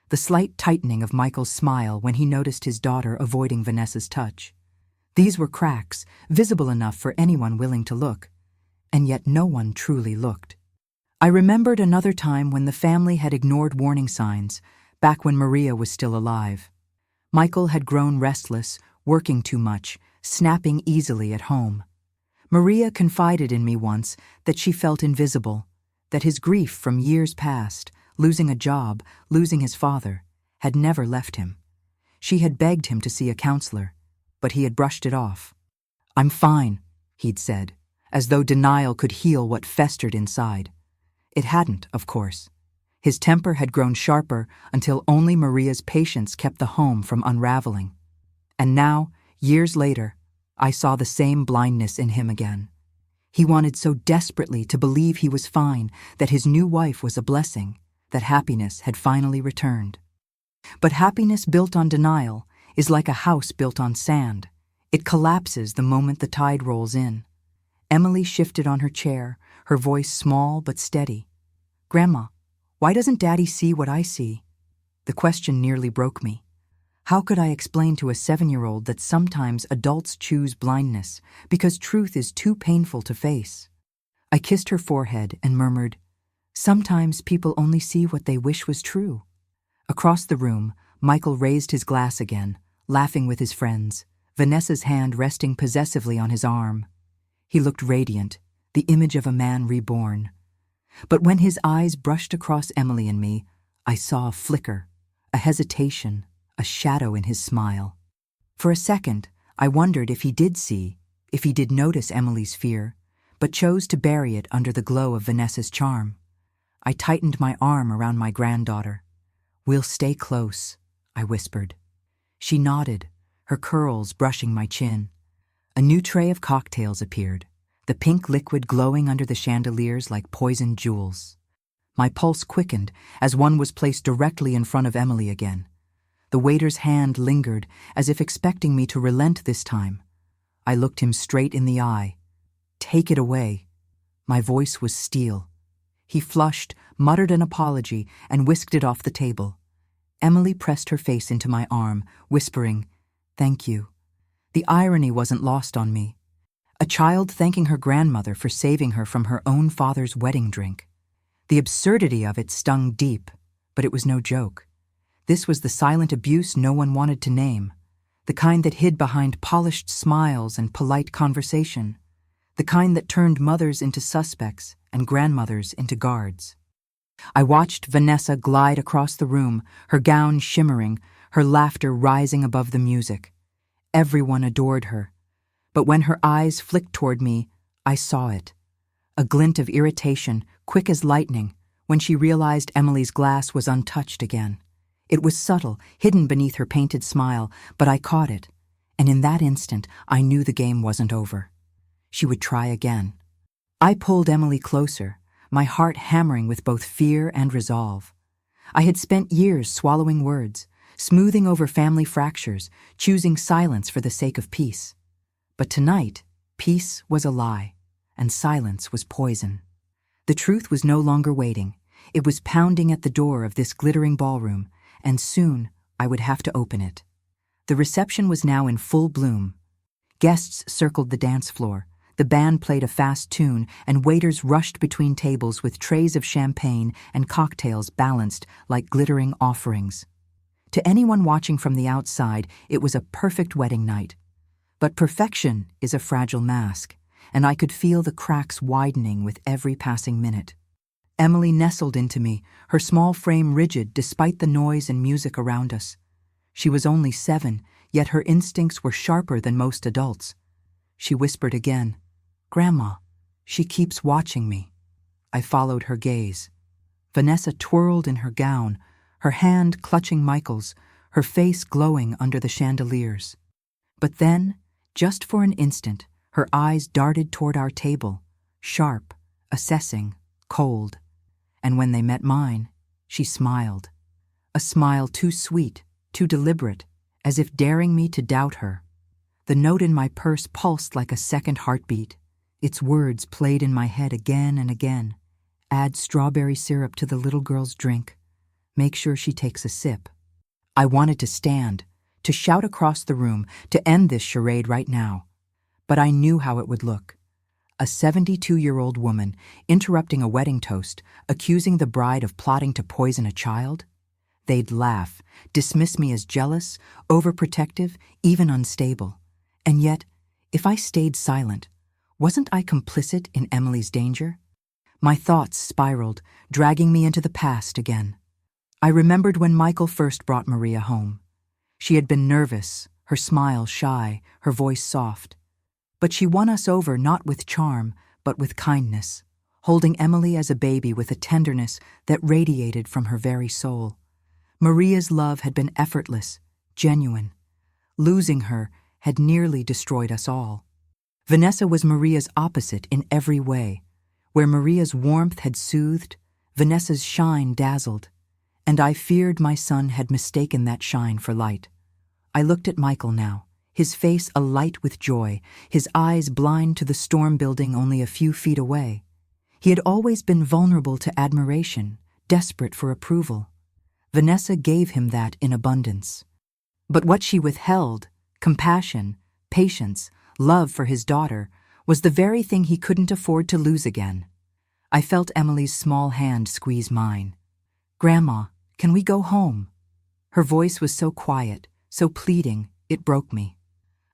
The slight tightening of Michael's smile when he noticed his daughter avoiding Vanessa's touch. These were cracks, visible enough for anyone willing to look. And yet no one truly looked. I remembered another time when the family had ignored warning signs, back when Maria was still alive. Michael had grown restless, working too much, snapping easily at home. Maria confided in me once that she felt invisible, that his grief from years past, losing a job, losing his father, had never left him. She had begged him to see a counselor, but he had brushed it off. "I'm fine," he'd said, as though denial could heal what festered inside. It hadn't, of course. His temper had grown sharper until only Maria's patience kept the home from unraveling. And now, years later, I saw the same blindness in him again. He wanted so desperately to believe he was fine, that his new wife was a blessing, that happiness had finally returned. But happiness built on denial is like a house built on sand. It collapses the moment the tide rolls in. Emily shifted on her chair, her voice small but steady. "Grandma, why doesn't Daddy see what I see?" The question nearly broke me. How could I explain to a 7-year-old that sometimes adults choose blindness because truth is too painful to face? I kissed her forehead and murmured, "Sometimes people only see what they wish was true." Across the room, Michael raised his glass again, laughing with his friends, Vanessa's hand resting possessively on his arm. He looked radiant, the image of a man reborn. But when his eyes brushed across Emily and me, I saw a flicker, a hesitation, a shadow in his smile. For a second, I wondered if he did see, if he did notice Emily's fear, but chose to bury it under the glow of Vanessa's charm. I tightened my arm around my granddaughter. "We'll stay close," I whispered. She nodded, her curls brushing my chin. A new tray of cocktails appeared, the pink liquid glowing under the chandeliers like poisoned jewels. My pulse quickened as one was placed directly in front of Emily again. The waiter's hand lingered, as if expecting me to relent this time. I looked him straight in the eye. "Take it away." My voice was steel. He flushed, muttered an apology, and whisked it off the table. Emily pressed her face into my arm, whispering, "Thank you." The irony wasn't lost on me. A child thanking her grandmother for saving her from her own father's wedding drink. The absurdity of it stung deep, but it was no joke. This was the silent abuse no one wanted to name, the kind that hid behind polished smiles and polite conversation, the kind that turned mothers into suspects and grandmothers into guards. I watched Vanessa glide across the room, her gown shimmering, her laughter rising above the music. Everyone adored her. But when her eyes flicked toward me, I saw it. A glint of irritation, quick as lightning, when she realized Emily's glass was untouched again. It was subtle, hidden beneath her painted smile, but I caught it, and in that instant I knew the game wasn't over. She would try again. I pulled Emily closer, my heart hammering with both fear and resolve. I had spent years swallowing words, smoothing over family fractures, choosing silence for the sake of peace. But tonight, peace was a lie, and silence was poison. The truth was no longer waiting. It was pounding at the door of this glittering ballroom, and soon I would have to open it. The reception was now in full bloom. Guests circled the dance floor. The band played a fast tune, and waiters rushed between tables with trays of champagne and cocktails balanced like glittering offerings. To anyone watching from the outside, it was a perfect wedding night. But perfection is a fragile mask, and I could feel the cracks widening with every passing minute. Emily nestled into me, her small frame rigid despite the noise and music around us. She was only 7, yet her instincts were sharper than most adults. She whispered again, "Grandma, she keeps watching me." I followed her gaze. Vanessa twirled in her gown, her hand clutching Michael's, her face glowing under the chandeliers. But then, just for an instant, her eyes darted toward our table, sharp, assessing, cold. And when they met mine, she smiled. A smile too sweet, too deliberate, as if daring me to doubt her. The note in my purse pulsed like a second heartbeat. Its words played in my head again and again. Add strawberry syrup to the little girl's drink. Make sure she takes a sip. I wanted to stand, to shout across the room, to end this charade right now. But I knew how it would look. A 72-year-old woman interrupting a wedding toast, accusing the bride of plotting to poison a child? They'd laugh, dismiss me as jealous, overprotective, even unstable. And yet, if I stayed silent, wasn't I complicit in Emily's danger? My thoughts spiraled, dragging me into the past again. I remembered when Michael first brought Maria home. She had been nervous, her smile shy, her voice soft. But she won us over not with charm, but with kindness, holding Emily as a baby with a tenderness that radiated from her very soul. Maria's love had been effortless, genuine. Losing her had nearly destroyed us all. Vanessa was Maria's opposite in every way. Where Maria's warmth had soothed, Vanessa's shine dazzled. And I feared my son had mistaken that shine for light. I looked at Michael now, his face alight with joy, his eyes blind to the storm building only a few feet away. He had always been vulnerable to admiration, desperate for approval. Vanessa gave him that in abundance. But what she withheld, compassion, patience, love for his daughter, was the very thing he couldn't afford to lose again. I felt Emily's small hand squeeze mine. "Grandma, can we go home?" Her voice was so quiet, so pleading, it broke me.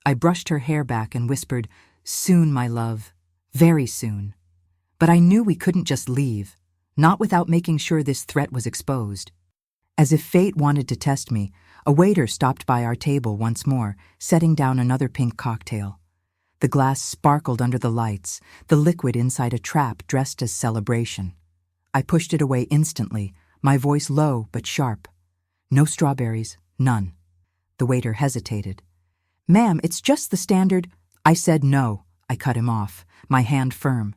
I brushed her hair back and whispered, "Soon, my love, very soon." But I knew we couldn't just leave, not without making sure this threat was exposed. As if fate wanted to test me, a waiter stopped by our table once more, setting down another pink cocktail. The glass sparkled under the lights, the liquid inside a trap dressed as celebration. I pushed it away instantly, my voice low but sharp. No strawberries, none. The waiter hesitated. "Ma'am, it's just the standard—" I said no. I cut him off, my hand firm.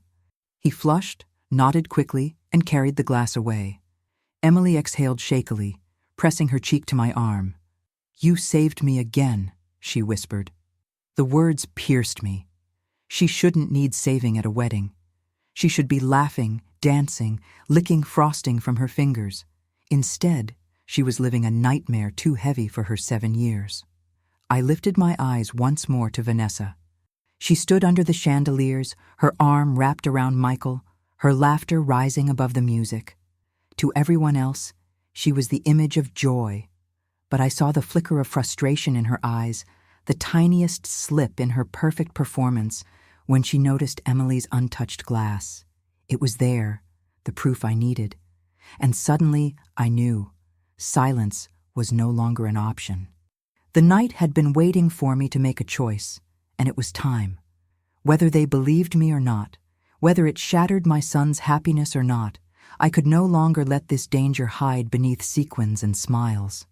He flushed, nodded quickly, and carried the glass away. Emily exhaled shakily, pressing her cheek to my arm. "You saved me again," she whispered. The words pierced me. She shouldn't need saving at a wedding. She should be laughing, dancing, licking frosting from her fingers. Instead, she was living a nightmare too heavy for her 7 years. I lifted my eyes once more to Vanessa. She stood under the chandeliers, her arm wrapped around Michael, her laughter rising above the music. To everyone else, she was the image of joy. But I saw the flicker of frustration in her eyes, the tiniest slip in her perfect performance, when she noticed Emily's untouched glass. It was there, the proof I needed. And suddenly I knew. Silence was no longer an option. The night had been waiting for me to make a choice, and it was time. Whether they believed me or not, whether it shattered my son's happiness or not, I could no longer let this danger hide beneath sequins and smiles.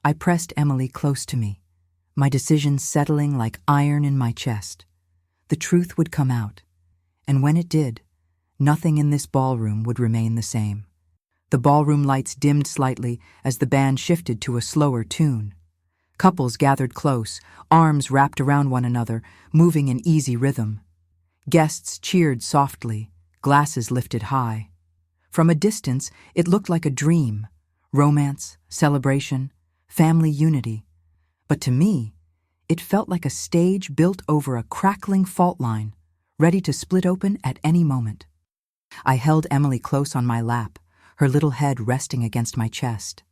I pressed Emily close to me, my decision settling like iron in my chest. The truth would come out, and when it did, nothing in this ballroom would remain the same. The ballroom lights dimmed slightly as the band shifted to a slower tune. Couples gathered close, arms wrapped around one another, moving in easy rhythm. Guests cheered softly, glasses lifted high. From a distance, it looked like a dream: romance, celebration, family unity. But to me, it felt like a stage built over a crackling fault line, ready to split open at any moment. I held Emily close on my lap, her little head resting against my chest.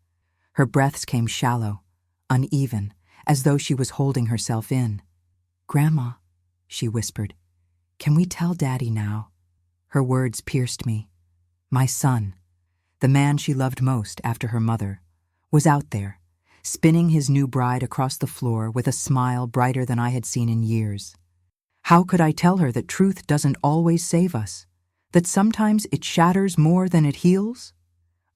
Her breaths came shallow, uneven, as though she was holding herself in. "Grandma," she whispered, "can we tell Daddy now?" Her words pierced me. My son, the man she loved most after her mother, was out there, spinning his new bride across the floor with a smile brighter than I had seen in years. How could I tell her that truth doesn't always save us, that sometimes it shatters more than it heals?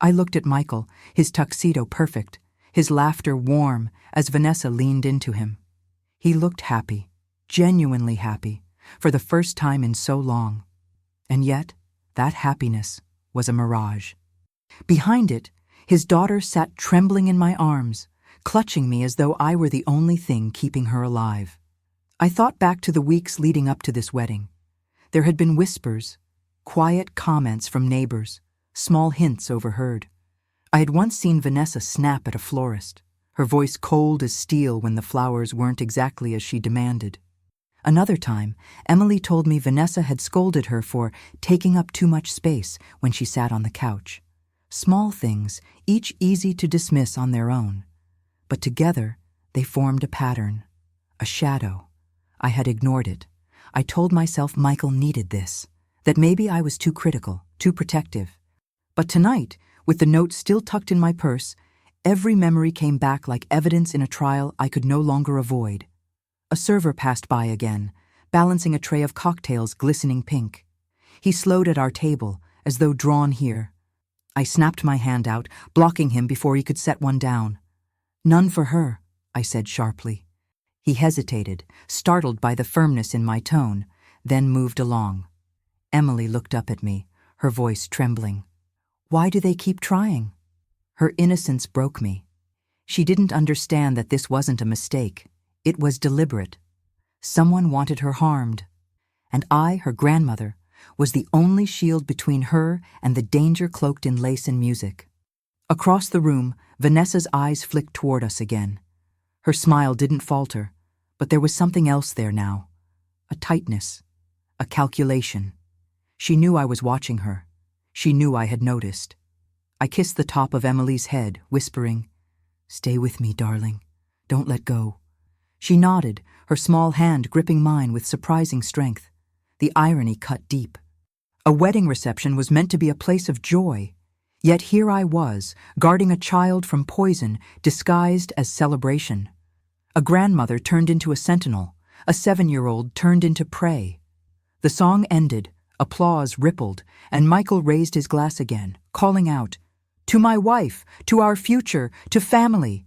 I looked at Michael, his tuxedo perfect, his laughter warm as Vanessa leaned into him. He looked happy, genuinely happy, for the first time in so long. And yet, that happiness was a mirage. Behind it, his daughter sat trembling in my arms, clutching me as though I were the only thing keeping her alive. I thought back to the weeks leading up to this wedding. There had been whispers, quiet comments from neighbors, small hints overheard. I had once seen Vanessa snap at a florist, her voice cold as steel when the flowers weren't exactly as she demanded. Another time, Emily told me Vanessa had scolded her for taking up too much space when she sat on the couch. Small things, each easy to dismiss on their own. But together, they formed a pattern, a shadow. I had ignored it. I told myself Michael needed this, that maybe I was too critical, too protective. But tonight, with the note still tucked in my purse, every memory came back like evidence in a trial I could no longer avoid. A server passed by again, balancing a tray of cocktails glistening pink. He slowed at our table, as though drawn here. I snapped my hand out, blocking him before he could set one down. "None for her," I said sharply. He hesitated, startled by the firmness in my tone, then moved along. Emily looked up at me, her voice trembling. "Why do they keep trying?" Her innocence broke me. She didn't understand that this wasn't a mistake. It was deliberate. Someone wanted her harmed. And I, her grandmother, was the only shield between her and the danger cloaked in lace and music. Across the room, Vanessa's eyes flicked toward us again. Her smile didn't falter, but there was something else there now. A tightness, a calculation. She knew I was watching her. She knew I had noticed. I kissed the top of Emily's head, whispering, "Stay with me, darling. Don't let go." She nodded, her small hand gripping mine with surprising strength. The irony cut deep. A wedding reception was meant to be a place of joy. Yet here I was, guarding a child from poison disguised as celebration. A grandmother turned into a sentinel, A 7-year-old turned into prey. The song ended, applause rippled, and Michael raised his glass again, calling out, "To my wife, to our future, to family."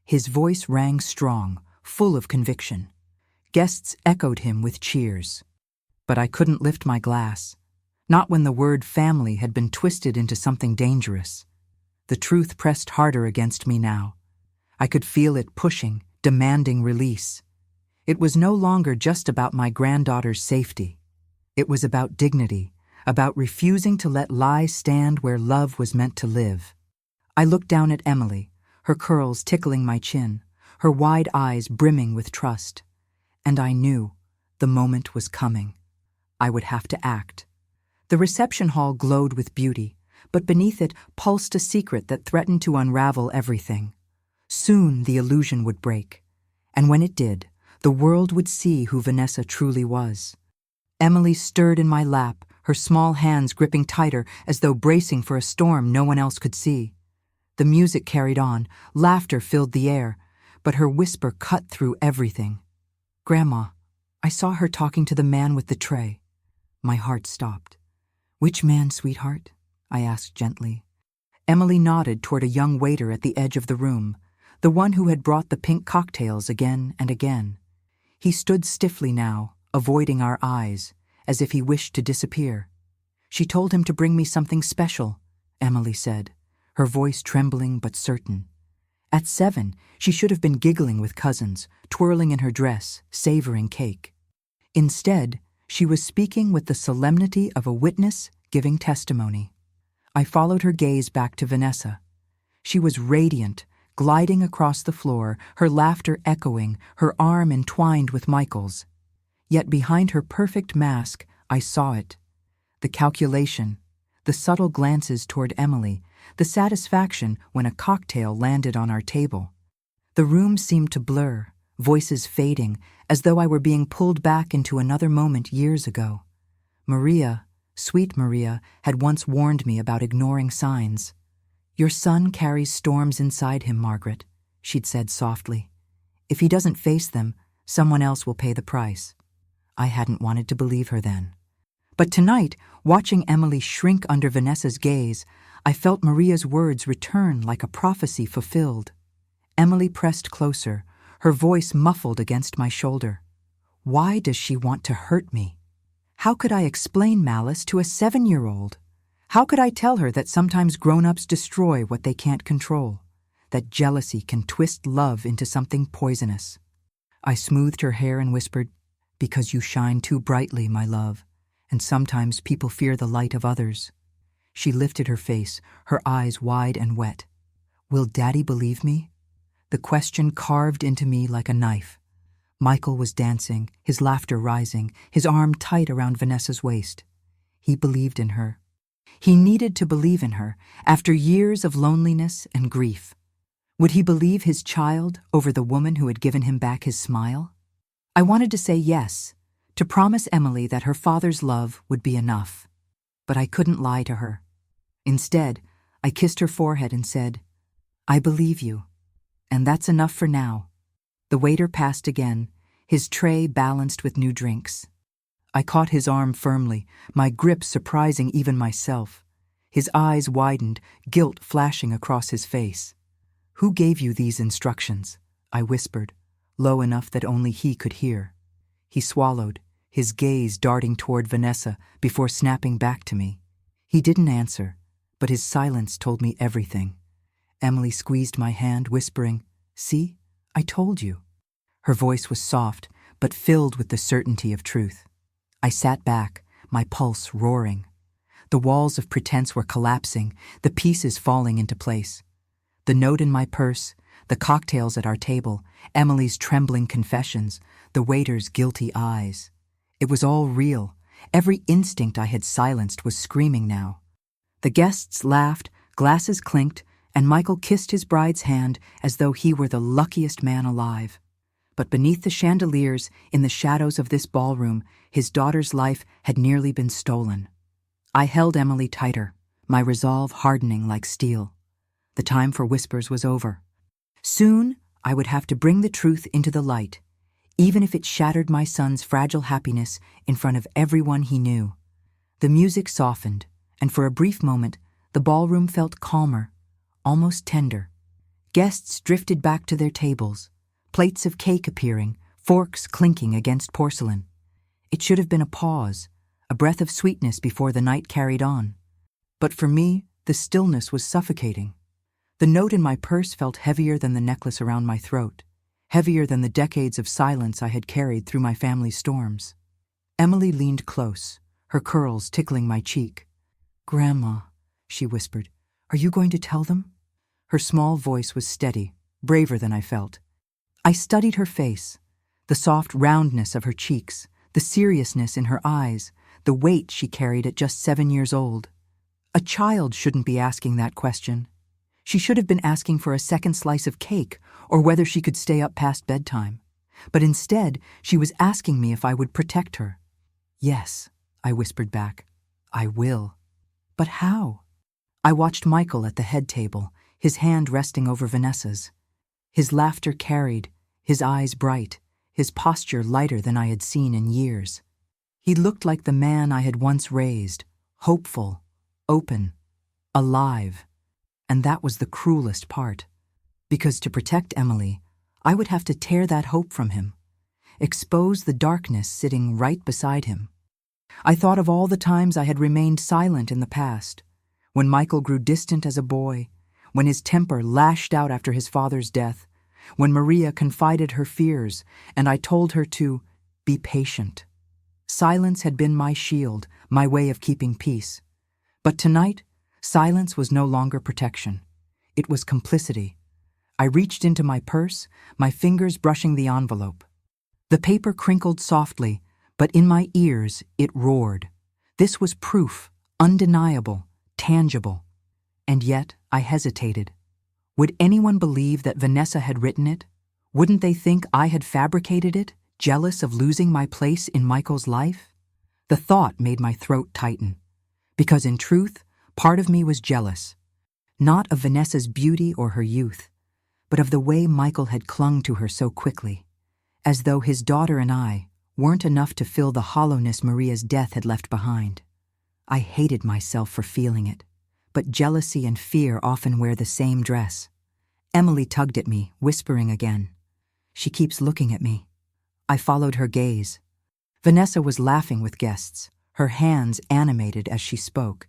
His voice rang strong, full of conviction. Guests echoed him with cheers. But I couldn't lift my glass, not when the word family had been twisted into something dangerous. The truth pressed harder against me now. I could feel it pushing, demanding release. It was no longer just about my granddaughter's safety. It was about dignity, about refusing to let lies stand where love was meant to live. I looked down at Emily, her curls tickling my chin, her wide eyes brimming with trust. And I knew the moment was coming. I would have to act. The reception hall glowed with beauty, but beneath it pulsed a secret that threatened to unravel everything. Soon the illusion would break, and when it did, the world would see who Vanessa truly was. Emily stirred in my lap, her small hands gripping tighter as though bracing for a storm no one else could see. The music carried on, laughter filled the air, but her whisper cut through everything. "Grandma, I saw her talking to the man with the tray." My heart stopped. "Which man, sweetheart?" I asked gently. Emily nodded toward a young waiter at the edge of the room, the one who had brought the pink cocktails again and again. He stood stiffly now, avoiding our eyes, as if he wished to disappear. "She told him to bring me something special," Emily said, her voice trembling but certain. At 7, she should have been giggling with cousins, twirling in her dress, savoring cake. Instead, she was speaking with the solemnity of a witness giving testimony. I followed her gaze back to Vanessa. She was radiant, gliding across the floor, her laughter echoing, her arm entwined with Michael's. Yet behind her perfect mask, I saw it. The calculation, the subtle glances toward Emily, the satisfaction when a cocktail landed on our table. The room seemed to blur, voices fading, as though I were being pulled back into another moment years ago. Maria, sweet Maria, had once warned me about ignoring signs. "Your son carries storms inside him, Margaret," she'd said softly. "If he doesn't face them, someone else will pay the price." I hadn't wanted to believe her then. But tonight, watching Emily shrink under Vanessa's gaze, I felt Maria's words return like a prophecy fulfilled. Emily pressed closer, her voice muffled against my shoulder. Why does she want to hurt me? How could I explain malice to a 7-year-old? How could I tell her that sometimes grown-ups destroy what they can't control, that jealousy can twist love into something poisonous? I smoothed her hair and whispered, "Because you shine too brightly, my love, and sometimes people fear the light of others." She lifted her face, her eyes wide and wet. "Will Daddy believe me?" The question carved into me like a knife. Michael was dancing, his laughter rising, his arm tight around Vanessa's waist. He believed in her. He needed to believe in her, after years of loneliness and grief. Would he believe his child over the woman who had given him back his smile? I wanted to say yes, to promise Emily that her father's love would be enough. But I couldn't lie to her. Instead, I kissed her forehead and said, "I believe you, and that's enough for now." The waiter passed again, his tray balanced with new drinks. I caught his arm firmly, my grip surprising even myself. His eyes widened, guilt flashing across his face. "Who gave you these instructions?" I whispered, low enough that only he could hear. He swallowed, his gaze darting toward Vanessa before snapping back to me. He didn't answer, but his silence told me everything. Emily squeezed my hand, whispering, "See, I told you." Her voice was soft, but filled with the certainty of truth. I sat back, my pulse roaring. The walls of pretense were collapsing, the pieces falling into place. The note in my purse, the cocktails at our table, Emily's trembling confessions, the waiter's guilty eyes. It was all real. Every instinct I had silenced was screaming now. The guests laughed, glasses clinked, and Michael kissed his bride's hand as though he were the luckiest man alive. But beneath the chandeliers, in the shadows of this ballroom, his daughter's life had nearly been stolen. I held Emily tighter, my resolve hardening like steel. The time for whispers was over. Soon, I would have to bring the truth into the light, even if it shattered my son's fragile happiness in front of everyone he knew. The music softened, and for a brief moment, the ballroom felt calmer, almost tender. Guests drifted back to their tables, plates of cake appearing, forks clinking against porcelain. It should have been a pause, a breath of sweetness before the night carried on. But for me, the stillness was suffocating. The note in my purse felt heavier than the necklace around my throat, heavier than the decades of silence I had carried through my family's storms. Emily leaned close, her curls tickling my cheek. "Grandma," she whispered, "are you going to tell them?" Her small voice was steady, braver than I felt. I studied her face, the soft roundness of her cheeks, the seriousness in her eyes, the weight she carried at just 7 years old. A child shouldn't be asking that question. She should have been asking for a second slice of cake or whether she could stay up past bedtime. But instead, she was asking me if I would protect her. "Yes," I whispered back. "I will." But how? I watched Michael at the head table, his hand resting over Vanessa's. His laughter carried, his eyes bright, his posture lighter than I had seen in years. He looked like the man I had once raised, hopeful, open, alive. And that was the cruelest part. Because to protect Emily, I would have to tear that hope from him, expose the darkness sitting right beside him. I thought of all the times I had remained silent in the past, when Michael grew distant as a boy, when his temper lashed out after his father's death, when Maria confided her fears and I told her to be patient. Silence had been my shield, my way of keeping peace. But tonight, silence was no longer protection. It was complicity. I reached into my purse, my fingers brushing the envelope. The paper crinkled softly, but in my ears it roared. This was proof, undeniable, tangible. And yet I hesitated. Would anyone believe that Vanessa had written it? Wouldn't they think I had fabricated it, jealous of losing my place in Michael's life? The thought made my throat tighten. Because in truth, part of me was jealous. Not of Vanessa's beauty or her youth, but of the way Michael had clung to her so quickly, as though his daughter and I weren't enough to fill the hollowness Maria's death had left behind. I hated myself for feeling it, but jealousy and fear often wear the same dress. Emily tugged at me, whispering again. "She keeps looking at me." I followed her gaze. Vanessa was laughing with guests, her hands animated as she spoke.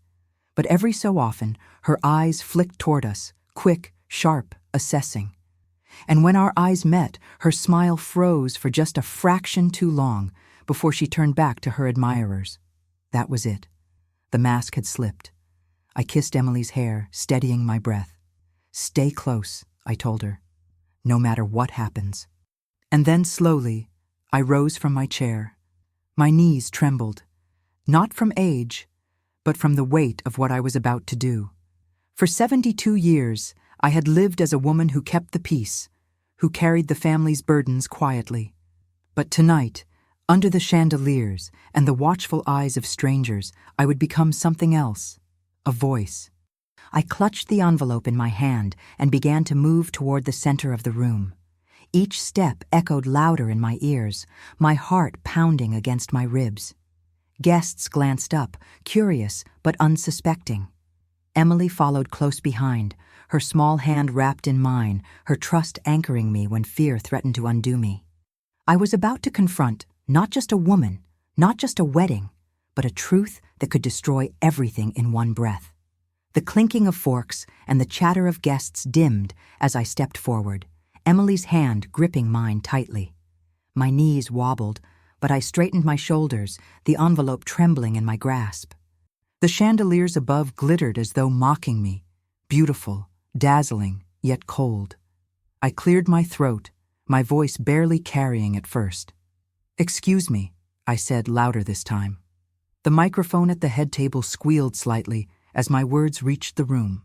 But every so often, her eyes flicked toward us, quick, sharp, assessing. And when our eyes met, her smile froze for just a fraction too long before she turned back to her admirers. That was it. The mask had slipped. I kissed Emily's hair, steadying my breath. "Stay close," I told her, "no matter what happens." And then slowly, I rose from my chair. My knees trembled, not from age, but from the weight of what I was about to do. For 72 years, I had lived as a woman who kept the peace, who carried the family's burdens quietly. But tonight, under the chandeliers and the watchful eyes of strangers, I would become something else, a voice. I clutched the envelope in my hand and began to move toward the center of the room. Each step echoed louder in my ears, my heart pounding against my ribs. Guests glanced up, curious but unsuspecting. Emily followed close behind, her small hand wrapped in mine, her trust anchoring me when fear threatened to undo me. I was about to confront not just a woman, not just a wedding, but a truth that could destroy everything in one breath. The clinking of forks and the chatter of guests dimmed as I stepped forward, Emily's hand gripping mine tightly. My knees wobbled, but I straightened my shoulders, the envelope trembling in my grasp. The chandeliers above glittered as though mocking me, beautiful, dazzling, yet cold. I cleared my throat, my voice barely carrying at first. "Excuse me," I said louder this time. The microphone at the head table squealed slightly as my words reached the room.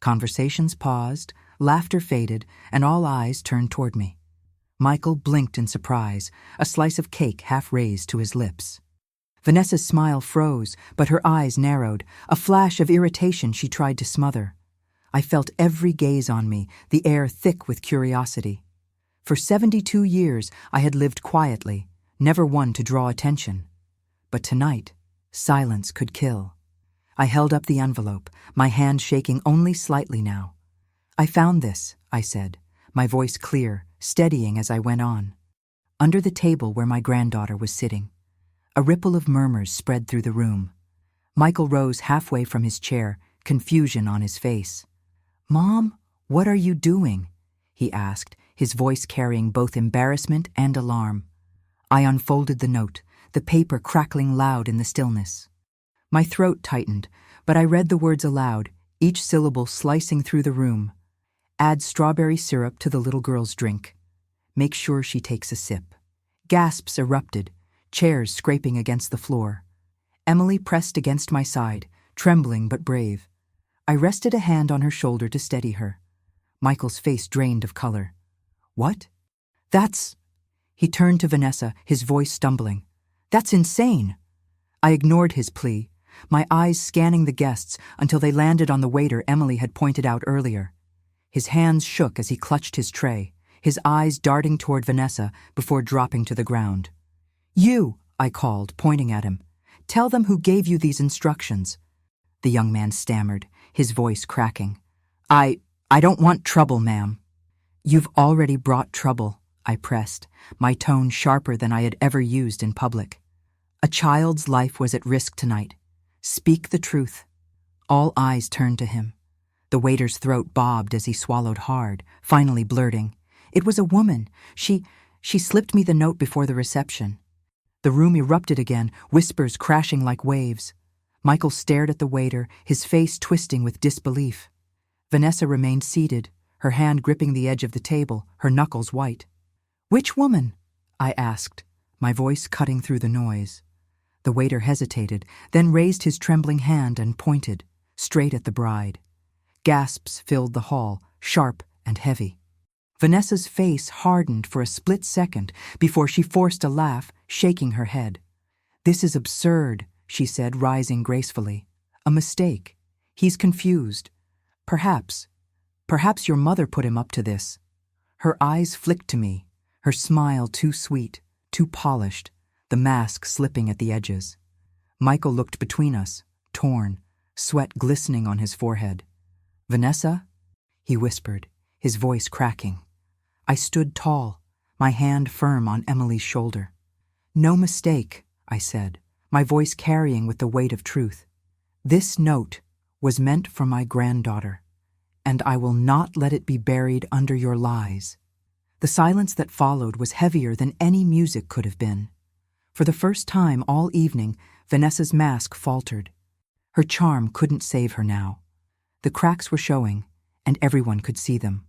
Conversations paused, laughter faded, and all eyes turned toward me. Michael blinked in surprise, a slice of cake half raised to his lips. Vanessa's smile froze, but her eyes narrowed, a flash of irritation she tried to smother. I felt every gaze on me, the air thick with curiosity. For 72 years I had lived quietly, never one to draw attention. But tonight, silence could kill. I held up the envelope, my hand shaking only slightly now. "I found this," I said, my voice clear, steadying as I went on. "Under the table where my granddaughter was sitting." A ripple of murmurs spread through the room. Michael rose halfway from his chair, confusion on his face. "Mom, what are you doing?" he asked, his voice carrying both embarrassment and alarm. I unfolded the note, the paper crackling loud in the stillness. My throat tightened, but I read the words aloud, each syllable slicing through the room. "Add strawberry syrup to the little girl's drink. Make sure she takes a sip." Gasps erupted, chairs scraping against the floor. Emily pressed against my side, trembling but brave. I rested a hand on her shoulder to steady her. Michael's face drained of color. "What? That's—" He turned to Vanessa, his voice stumbling. "That's insane." I ignored his plea, my eyes scanning the guests until they landed on the waiter Emily had pointed out earlier. His hands shook as he clutched his tray, his eyes darting toward Vanessa before dropping to the ground. "You," I called, pointing at him. "Tell them who gave you these instructions." The young man stammered, his voice cracking. I don't want trouble, ma'am." "You've already brought trouble," I pressed, my tone sharper than I had ever used in public. "A child's life was at risk tonight. Speak the truth." All eyes turned to him. The waiter's throat bobbed as he swallowed hard, finally blurting, "It was a woman. She slipped me the note before the reception." The room erupted again, whispers crashing like waves. Michael stared at the waiter, his face twisting with disbelief. Vanessa remained seated, her hand gripping the edge of the table, her knuckles white. "Which woman?" I asked, my voice cutting through the noise. The waiter hesitated, then raised his trembling hand and pointed, straight at the bride. Gasps filled the hall, sharp and heavy. Vanessa's face hardened for a split second before she forced a laugh, shaking her head. "This is absurd," she said, rising gracefully. "A mistake. He's confused. Perhaps your mother put him up to this." Her eyes flicked to me, her smile too sweet, too polished, the mask slipping at the edges. Michael looked between us, torn, sweat glistening on his forehead. "Vanessa?" he whispered, his voice cracking. I stood tall, my hand firm on Emily's shoulder. "No mistake," I said, my voice carrying with the weight of truth. "This note was meant for my granddaughter, and I will not let it be buried under your lies." The silence that followed was heavier than any music could have been. For the first time all evening, Vanessa's mask faltered. Her charm couldn't save her now. The cracks were showing, and everyone could see them.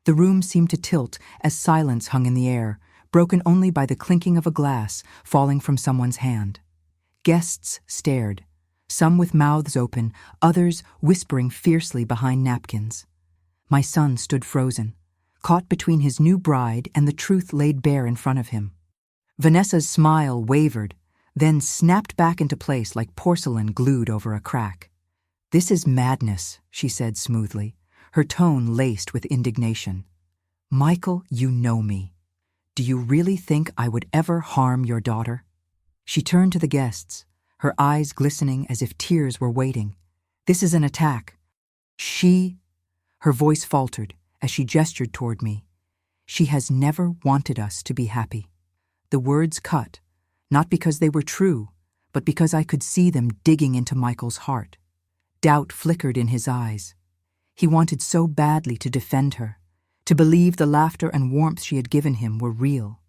The room seemed to tilt as silence hung in the air, broken only by the clinking of a glass falling from someone's hand. Guests stared, some with mouths open, others whispering fiercely behind napkins. My son stood frozen, caught between his new bride and the truth laid bare in front of him. Vanessa's smile wavered, then snapped back into place like porcelain glued over a crack. "This is madness," she said smoothly, her tone laced with indignation. "Michael, you know me. Do you really think I would ever harm your daughter?" She turned to the guests, her eyes glistening as if tears were waiting. "This is an attack. Her voice faltered as she gestured toward me. "She has never wanted us to be happy." The words cut, not because they were true, but because I could see them digging into Michael's heart. Doubt flickered in his eyes. He wanted so badly to defend her, to believe the laughter and warmth she had given him were real.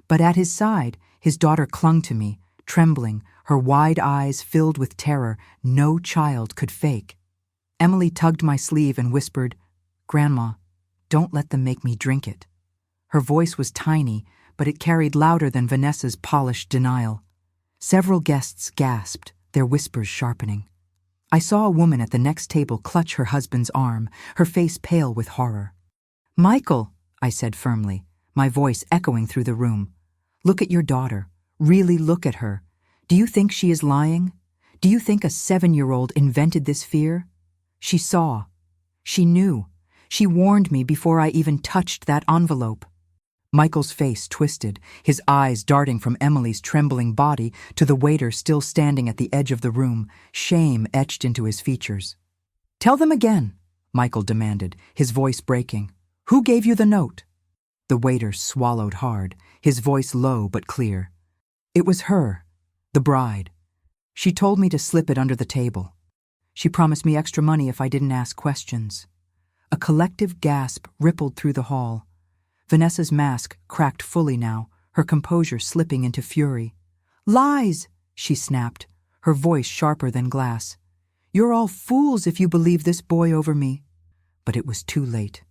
But at his side, his daughter clung to me, trembling, her wide eyes filled with terror no child could fake. Emily tugged my sleeve and whispered, "Grandma, don't let them make me drink it." Her voice was tiny, but it carried louder than Vanessa's polished denial. Several guests gasped, their whispers sharpening. I saw a woman at the next table clutch her husband's arm, her face pale with horror. "Michael," I said firmly, my voice echoing through the room, "look at your daughter. Really look at her. Do you think she is lying? Do you think a 7-year-old invented this fear? She saw. She knew. She warned me before I even touched that envelope." Michael's face twisted, his eyes darting from Emily's trembling body to the waiter still standing at the edge of the room, shame etched into his features. "Tell them again," Michael demanded, his voice breaking. "Who gave you the note?" The waiter swallowed hard, his voice low but clear. "It was her, the bride. She told me to slip it under the table. She promised me extra money if I didn't ask questions." A collective gasp rippled through the hall. Vanessa's mask cracked fully now, her composure slipping into fury. "Lies!" she snapped, her voice sharper than glass. "You're all fools if you believe this boy over me." But it was too late.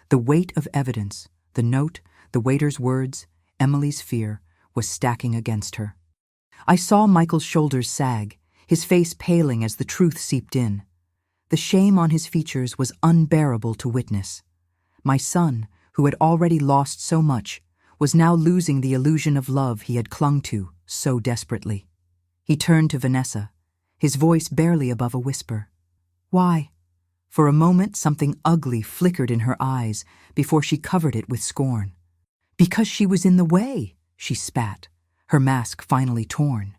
The weight of evidence, the note, the waiter's words, Emily's fear, was stacking against her. I saw Michael's shoulders sag, his face paling as the truth seeped in. The shame on his features was unbearable to witness. My son, who had already lost so much, was now losing the illusion of love he had clung to so desperately. He turned to Vanessa, his voice barely above a whisper. "Why?" For a moment something ugly flickered in her eyes before she covered it with scorn. "Because she was in the way," she spat, her mask finally torn.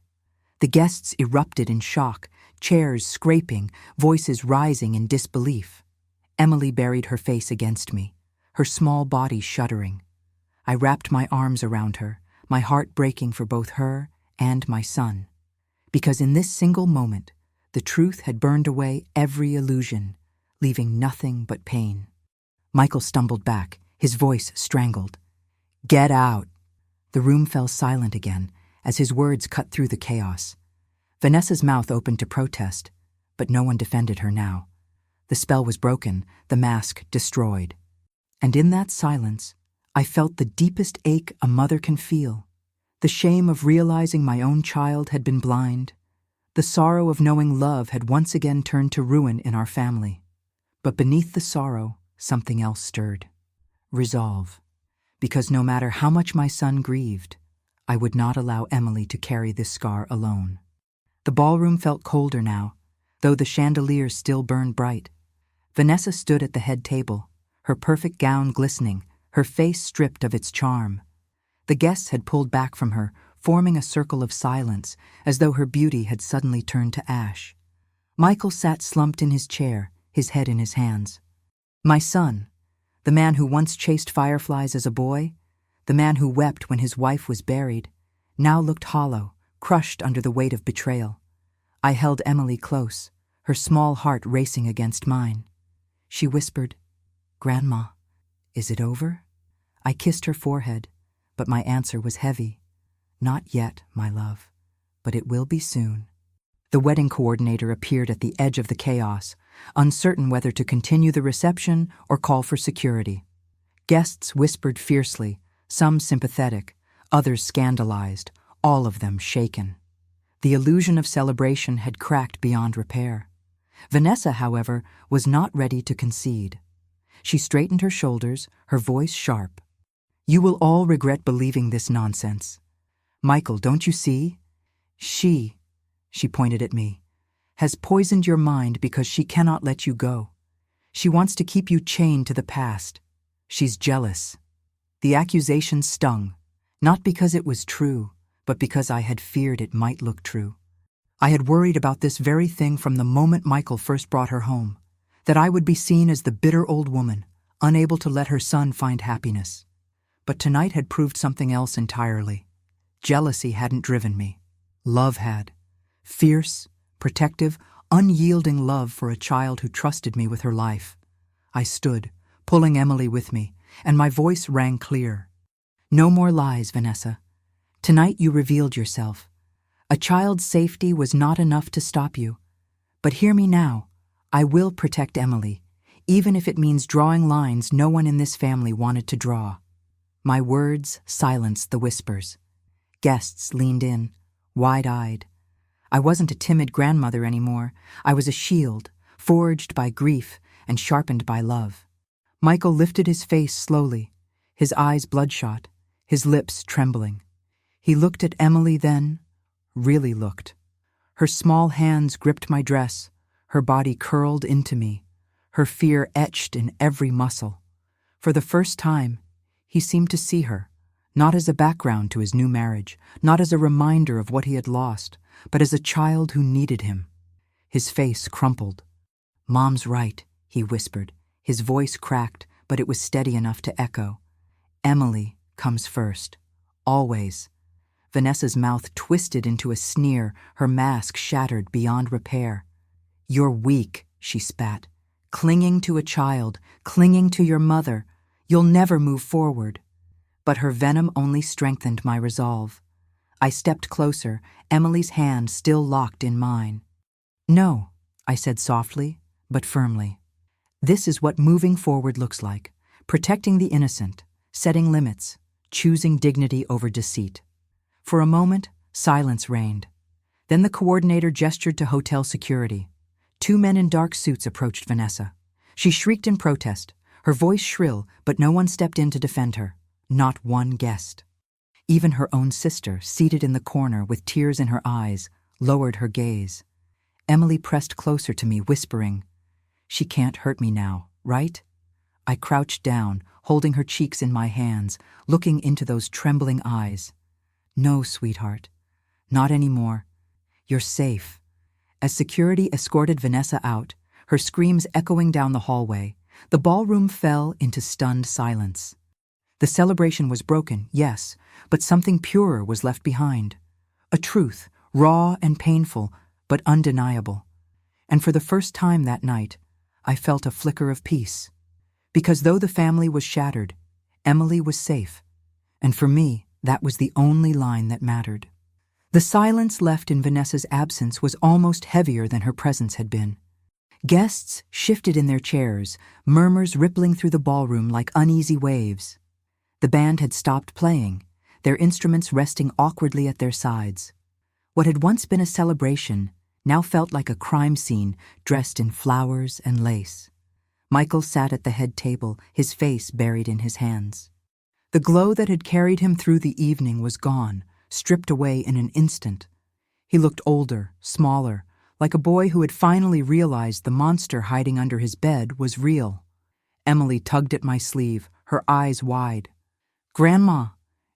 The guests erupted in shock, chairs scraping, voices rising in disbelief. Emily buried her face against me, her small body shuddering. I wrapped my arms around her, my heart breaking for both her and my son. Because in this single moment, the truth had burned away every illusion, leaving nothing but pain. Michael stumbled back, his voice strangled. "Get out!" The room fell silent again as his words cut through the chaos. Vanessa's mouth opened to protest, but no one defended her now. The spell was broken, the mask destroyed. And in that silence, I felt the deepest ache a mother can feel. The shame of realizing my own child had been blind. The sorrow of knowing love had once again turned to ruin in our family. But beneath the sorrow, something else stirred. Resolve. Because no matter how much my son grieved, I would not allow Emily to carry this scar alone. The ballroom felt colder now, though the chandeliers still burned bright. Vanessa stood at the head table, her perfect gown glistening, her face stripped of its charm. The guests had pulled back from her, forming a circle of silence, as though her beauty had suddenly turned to ash. Michael sat slumped in his chair, his head in his hands. My son, the man who once chased fireflies as a boy, the man who wept when his wife was buried, now looked hollow, crushed under the weight of betrayal. I held Emily close, her small heart racing against mine. She whispered, "Grandma, is it over?" I kissed her forehead, but my answer was heavy. "Not yet, my love, but it will be soon." The wedding coordinator appeared at the edge of the chaos, uncertain whether to continue the reception or call for security. Guests whispered fiercely, some sympathetic, others scandalized, all of them shaken. The illusion of celebration had cracked beyond repair. Vanessa, however, was not ready to concede. She straightened her shoulders, her voice sharp. "You will all regret believing this nonsense. Michael, don't you see? She pointed at me, has poisoned your mind because she cannot let you go. She wants to keep you chained to the past. She's jealous." The accusation stung, not because it was true, but because I had feared it might look true. I had worried about this very thing from the moment Michael first brought her home, that I would be seen as the bitter old woman, unable to let her son find happiness. But tonight had proved something else entirely. Jealousy hadn't driven me. Love had. Fierce, protective, unyielding love for a child who trusted me with her life. I stood, pulling Emily with me, and my voice rang clear. "No more lies, Vanessa. Tonight you revealed yourself. A child's safety was not enough to stop you. But hear me now. I will protect Emily, even if it means drawing lines no one in this family wanted to draw." My words silenced the whispers. Guests leaned in, wide-eyed. I wasn't a timid grandmother anymore. I was a shield, forged by grief and sharpened by love. Michael lifted his face slowly, his eyes bloodshot, his lips trembling. He looked at Emily then, really looked. Her small hands gripped my dress, her body curled into me, her fear etched in every muscle. For the first time, he seemed to see her, Not as a background to his new marriage, not as a reminder of what he had lost, but as a child who needed him. His face crumpled. "Mom's right," he whispered. His voice cracked, but it was steady enough to echo. "Emily comes first. Always." Vanessa's mouth twisted into a sneer, her mask shattered beyond repair. "You're weak," she spat. "Clinging to a child, clinging to your mother. You'll never move forward." But her venom only strengthened my resolve. I stepped closer, Emily's hand still locked in mine. "No," I said softly, but firmly. "This is what moving forward looks like. Protecting the innocent, setting limits, choosing dignity over deceit." For a moment, silence reigned. Then the coordinator gestured to hotel security. 2 men in dark suits approached Vanessa. She shrieked in protest, her voice shrill, but no one stepped in to defend her. Not one guest. Even her own sister, seated in the corner with tears in her eyes, lowered her gaze. Emily pressed closer to me, whispering, "She can't hurt me now, right?" I crouched down, holding her cheeks in my hands, looking into those trembling eyes. "No, sweetheart. Not anymore. You're safe." As security escorted Vanessa out, her screams echoing down the hallway, the ballroom fell into stunned silence. The celebration was broken, yes, but something purer was left behind. A truth, raw and painful, but undeniable. And for the first time that night, I felt a flicker of peace. Because though the family was shattered, Emily was safe. And for me, that was the only line that mattered. The silence left in Vanessa's absence was almost heavier than her presence had been. Guests shifted in their chairs, murmurs rippling through the ballroom like uneasy waves. The band had stopped playing, their instruments resting awkwardly at their sides. What had once been a celebration now felt like a crime scene dressed in flowers and lace. Michael sat at the head table, his face buried in his hands. The glow that had carried him through the evening was gone, stripped away in an instant. He looked older, smaller, like a boy who had finally realized the monster hiding under his bed was real. Emily tugged at my sleeve, her eyes wide. "Grandma,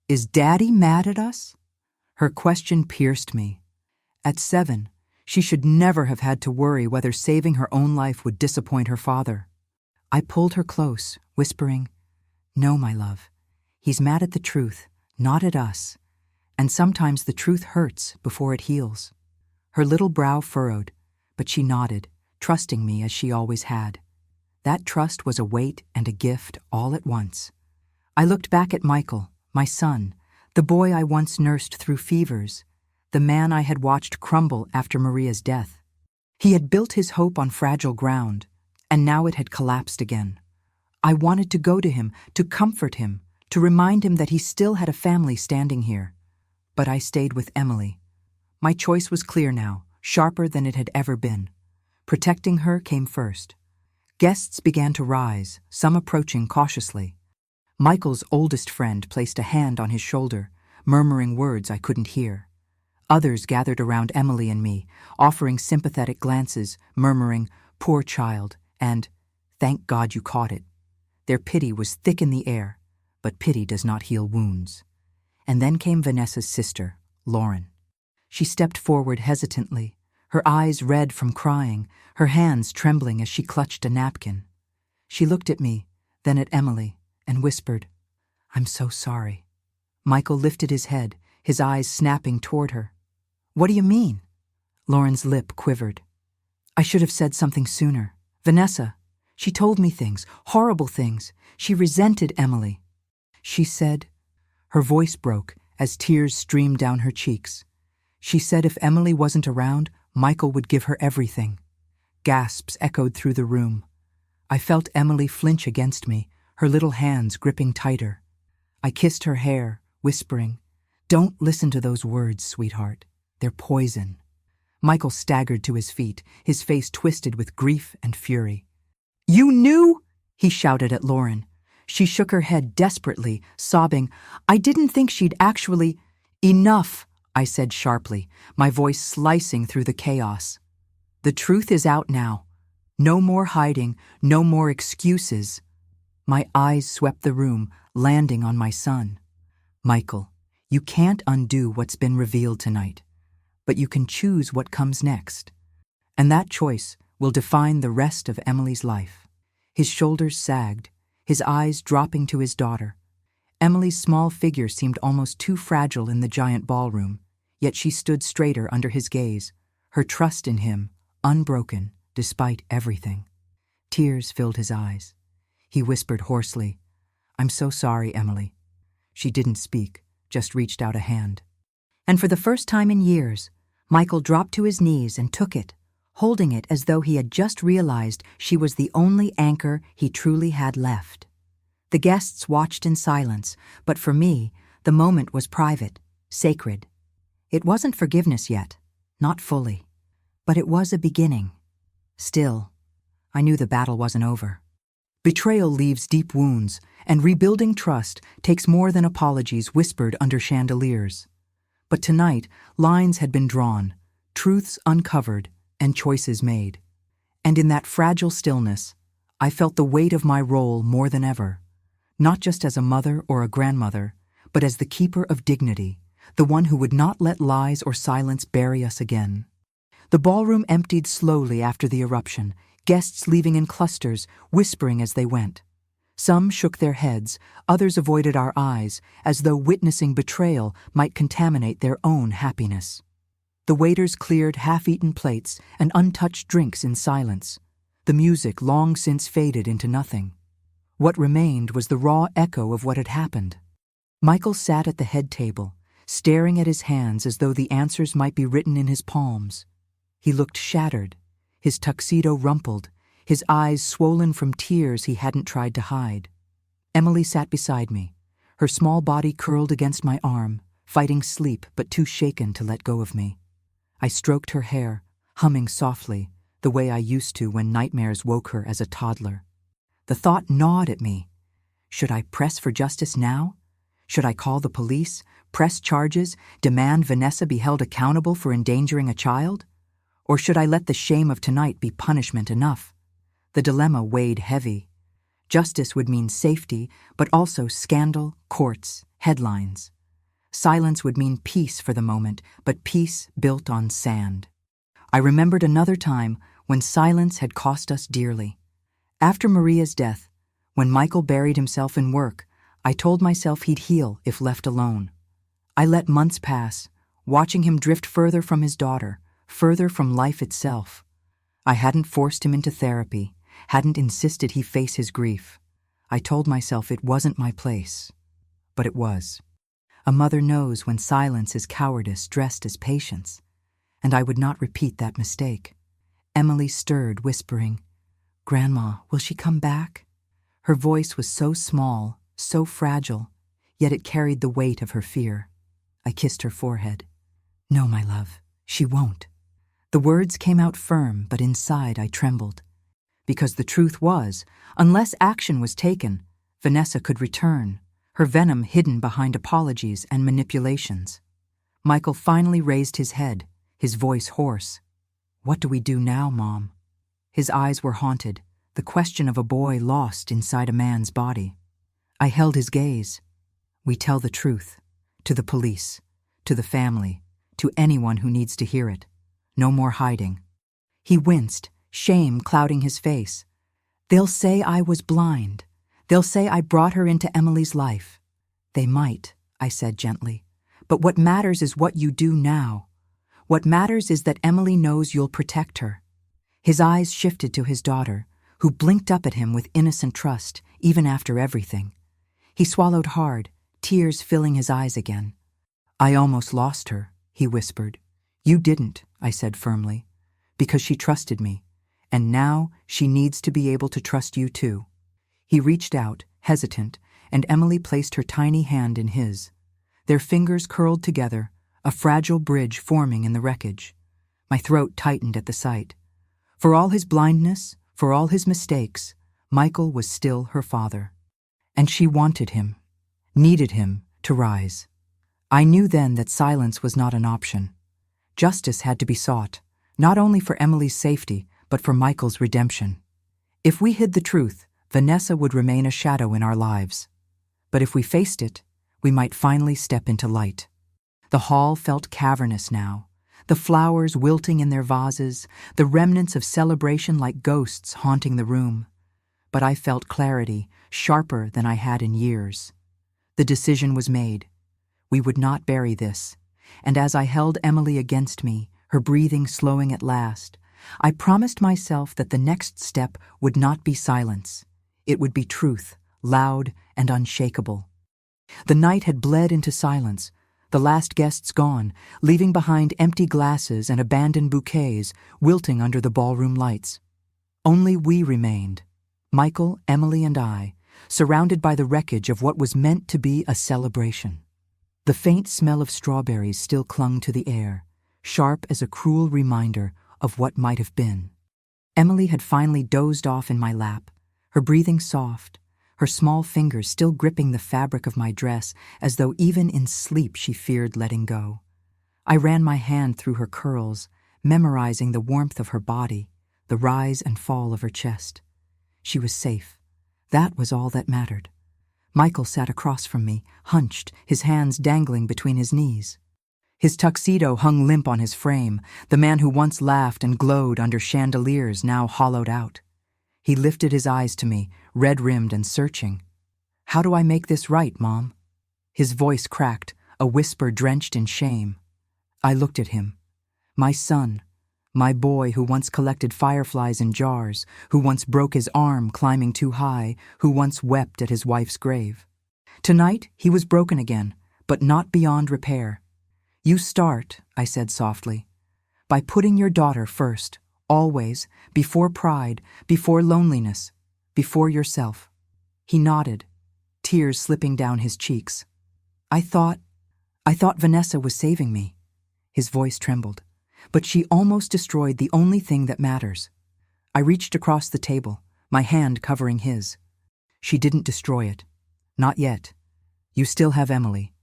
is Daddy mad at us?" Her question pierced me. At 7, she should never have had to worry whether saving her own life would disappoint her father. I pulled her close, whispering, "No, my love. He's mad at the truth, not at us. And sometimes the truth hurts before it heals." Her little brow furrowed, but she nodded, trusting me as she always had. That trust was a weight and a gift all at once. I looked back at Michael, my son, the boy I once nursed through fevers, the man I had watched crumble after Maria's death. He had built his hope on fragile ground, and now it had collapsed again. I wanted to go to him, to comfort him, to remind him that he still had a family standing here. But I stayed with Emily. My choice was clear now, sharper than it had ever been. Protecting her came first. Guests began to rise, some approaching cautiously. Michael's oldest friend placed a hand on his shoulder, murmuring words I couldn't hear. Others gathered around Emily and me, offering sympathetic glances, murmuring, "Poor child," and "Thank God you caught it." Their pity was thick in the air, but pity does not heal wounds. And then came Vanessa's sister, Lauren. She stepped forward hesitantly, her eyes red from crying, her hands trembling as she clutched a napkin. She looked at me, then at Emily, and whispered, "I'm so sorry." Michael lifted his head, his eyes snapping toward her. "What do you mean?" Lauren's lip quivered. "I should have said something sooner. Vanessa, she told me things, horrible things. She resented Emily." She said, her voice broke as tears streamed down her cheeks. She said if Emily wasn't around, Michael would give her everything. Gasps echoed through the room. I felt Emily flinch against me, her little hands gripping tighter. I kissed her hair, whispering, "Don't listen to those words, sweetheart. They're poison." Michael staggered to his feet, his face twisted with grief and fury. "You knew?" he shouted at Lauren. She shook her head desperately, sobbing, "I didn't think she'd actually—" "Enough," I said sharply, my voice slicing through the chaos. "The truth is out now. No more hiding, no more excuses." My eyes swept the room, landing on my son. Michael, you can't undo what's been revealed tonight, but you can choose what comes next. And that choice will define the rest of Emily's life. His shoulders sagged, his eyes dropping to his daughter. Emily's small figure seemed almost too fragile in the giant ballroom, yet she stood straighter under his gaze, her trust in him unbroken despite everything. Tears filled his eyes. He whispered hoarsely, "I'm so sorry, Emily." She didn't speak, just reached out a hand. And for the first time in years, Michael dropped to his knees and took it, holding it as though he had just realized she was the only anchor he truly had left. The guests watched in silence, but for me, the moment was private, sacred. It wasn't forgiveness yet, not fully, but it was a beginning. Still, I knew the battle wasn't over. Betrayal leaves deep wounds, and rebuilding trust takes more than apologies whispered under chandeliers. But tonight, lines had been drawn, truths uncovered, and choices made. And in that fragile stillness, I felt the weight of my role more than ever, not just as a mother or a grandmother, but as the keeper of dignity, the one who would not let lies or silence bury us again. The ballroom emptied slowly after the eruption, guests leaving in clusters, whispering as they went. Some shook their heads, others avoided our eyes, as though witnessing betrayal might contaminate their own happiness. The waiters cleared half-eaten plates and untouched drinks in silence. The music long since faded into nothing. What remained was the raw echo of what had happened. Michael sat at the head table, staring at his hands as though the answers might be written in his palms. He looked shattered, his tuxedo rumpled, his eyes swollen from tears he hadn't tried to hide. Emily sat beside me, her small body curled against my arm, fighting sleep but too shaken to let go of me. I stroked her hair, humming softly, the way I used to when nightmares woke her as a toddler. The thought gnawed at me. Should I press for justice now? Should I call the police, press charges, demand Vanessa be held accountable for endangering a child? Or should I let the shame of tonight be punishment enough? The dilemma weighed heavy. Justice would mean safety, but also scandal, courts, headlines. Silence would mean peace for the moment, but peace built on sand. I remembered another time when silence had cost us dearly. After Maria's death, when Michael buried himself in work, I told myself he'd heal if left alone. I let months pass, watching him drift further from his daughter, further from life itself. I hadn't forced him into therapy, hadn't insisted he face his grief. I told myself it wasn't my place. But it was. A mother knows when silence is cowardice dressed as patience, and I would not repeat that mistake. Emily stirred, whispering, "Grandma, will she come back?" Her voice was so small, so fragile, yet it carried the weight of her fear. I kissed her forehead. "No, my love, she won't." The words came out firm, but inside I trembled. Because the truth was, unless action was taken, Vanessa could return, her venom hidden behind apologies and manipulations. Michael finally raised his head, his voice hoarse. "What do we do now, Mom?" His eyes were haunted, the question of a boy lost inside a man's body. I held his gaze. "We tell the truth. To the police, to the family, to anyone who needs to hear it. No more hiding." He winced, shame clouding his face. "They'll say I was blind. They'll say I brought her into Emily's life." "They might," I said gently. "But what matters is what you do now. What matters is that Emily knows you'll protect her." His eyes shifted to his daughter, who blinked up at him with innocent trust, even after everything. He swallowed hard, tears filling his eyes again. "I almost lost her," he whispered. "You didn't," I said firmly, "because she trusted me. And now she needs to be able to trust you too." He reached out, hesitant, and Emily placed her tiny hand in his. Their fingers curled together, a fragile bridge forming in the wreckage. My throat tightened at the sight. For all his blindness, for all his mistakes, Michael was still her father. And she wanted him, needed him to rise. I knew then that silence was not an option. Justice had to be sought, not only for Emily's safety, but for Michael's redemption. If we hid the truth, Vanessa would remain a shadow in our lives. But if we faced it, We might finally step into light. The hall felt cavernous now, the flowers wilting in their vases, the remnants of celebration like ghosts haunting the room. But I felt clarity, sharper than I had in years. The decision was made. We would not bury this, and as I held Emily against me, her breathing slowing at last, I promised myself that the next step would not be silence. It would be truth, loud and unshakable. The night had bled into silence, the last guests gone, leaving behind empty glasses and abandoned bouquets wilting under the ballroom lights. Only we remained, Michael, Emily, and I, surrounded by the wreckage of what was meant to be a celebration. The faint smell of strawberries still clung to the air, sharp as a cruel reminder of what might have been. Emily had finally dozed off in my lap, her breathing soft, her small fingers still gripping the fabric of my dress as though even in sleep she feared letting go. I ran my hand through her curls, memorizing the warmth of her body, the rise and fall of her chest. She was safe. That was all that mattered. Michael sat across from me, hunched, his hands dangling between his knees. His tuxedo hung limp on his frame, the man who once laughed and glowed under chandeliers now hollowed out. He lifted his eyes to me, red-rimmed and searching. "How do I make this right, Mom?" His voice cracked, a whisper drenched in shame. I looked at him. My son, my boy who once collected fireflies in jars, who once broke his arm climbing too high, who once wept at his wife's grave. Tonight he was broken again, but not beyond repair. "You start," I said softly, "by putting your daughter first, always, before pride, before loneliness, before yourself." He nodded, tears slipping down his cheeks. I thought Vanessa was saving me." His voice trembled. "But she almost destroyed the only thing that matters." I reached across the table, my hand covering his. "She didn't destroy it. Not yet. You still have Emily.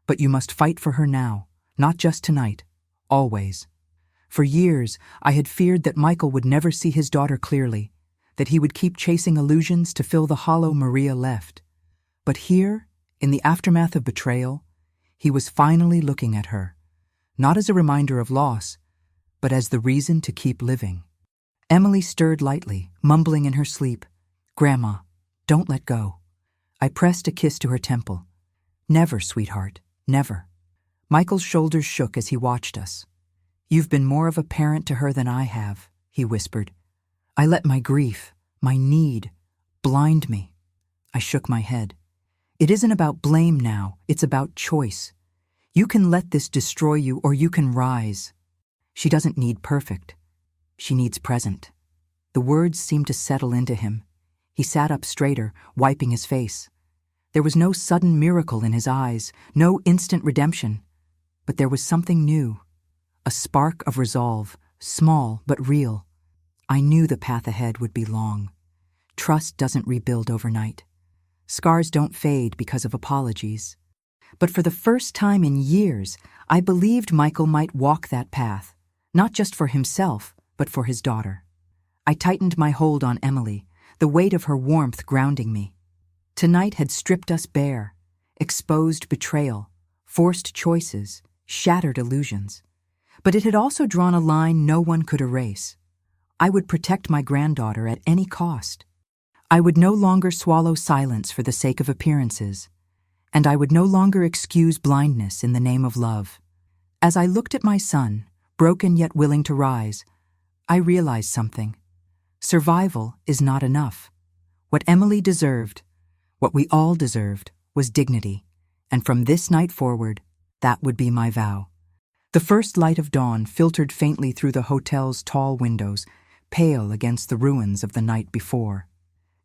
But you must fight for her now, not just tonight, always." For years, I had feared that Michael would never see his daughter clearly, that he would keep chasing illusions to fill the hollow Maria left. But here, in the aftermath of betrayal, he was finally looking at her, not as a reminder of loss, but as the reason to keep living. Emily stirred lightly, mumbling in her sleep, "Grandma, don't let go." I pressed a kiss to her temple. "Never, sweetheart, never." Michael's shoulders shook as he watched us. "You've been more of a parent to her than I have," he whispered. "I let my grief, my need, blind me." I shook my head. "It isn't about blame now, it's about choice. You can let this destroy you or you can rise. She doesn't need perfect. She needs present." The words seemed to settle into him. He sat up straighter, wiping his face. There was no sudden miracle in his eyes, no instant redemption. But there was something new. A spark of resolve, small but real. I knew the path ahead would be long. Trust doesn't rebuild overnight. Scars don't fade because of apologies. But for the first time in years, I believed Michael might walk that path, not just for himself, but for his daughter. I tightened my hold on Emily, the weight of her warmth grounding me. Tonight had stripped us bare, exposed betrayal, forced choices, shattered illusions. But it had also drawn a line no one could erase. I would protect my granddaughter at any cost. I would no longer swallow silence for the sake of appearances, and I would no longer excuse blindness in the name of love. As I looked at my son, broken yet willing to rise, I realized something. Survival is not enough. What Emily deserved, what we all deserved, was dignity, and from this night forward, that would be my vow. The first light of dawn filtered faintly through the hotel's tall windows, pale against the ruins of the night before.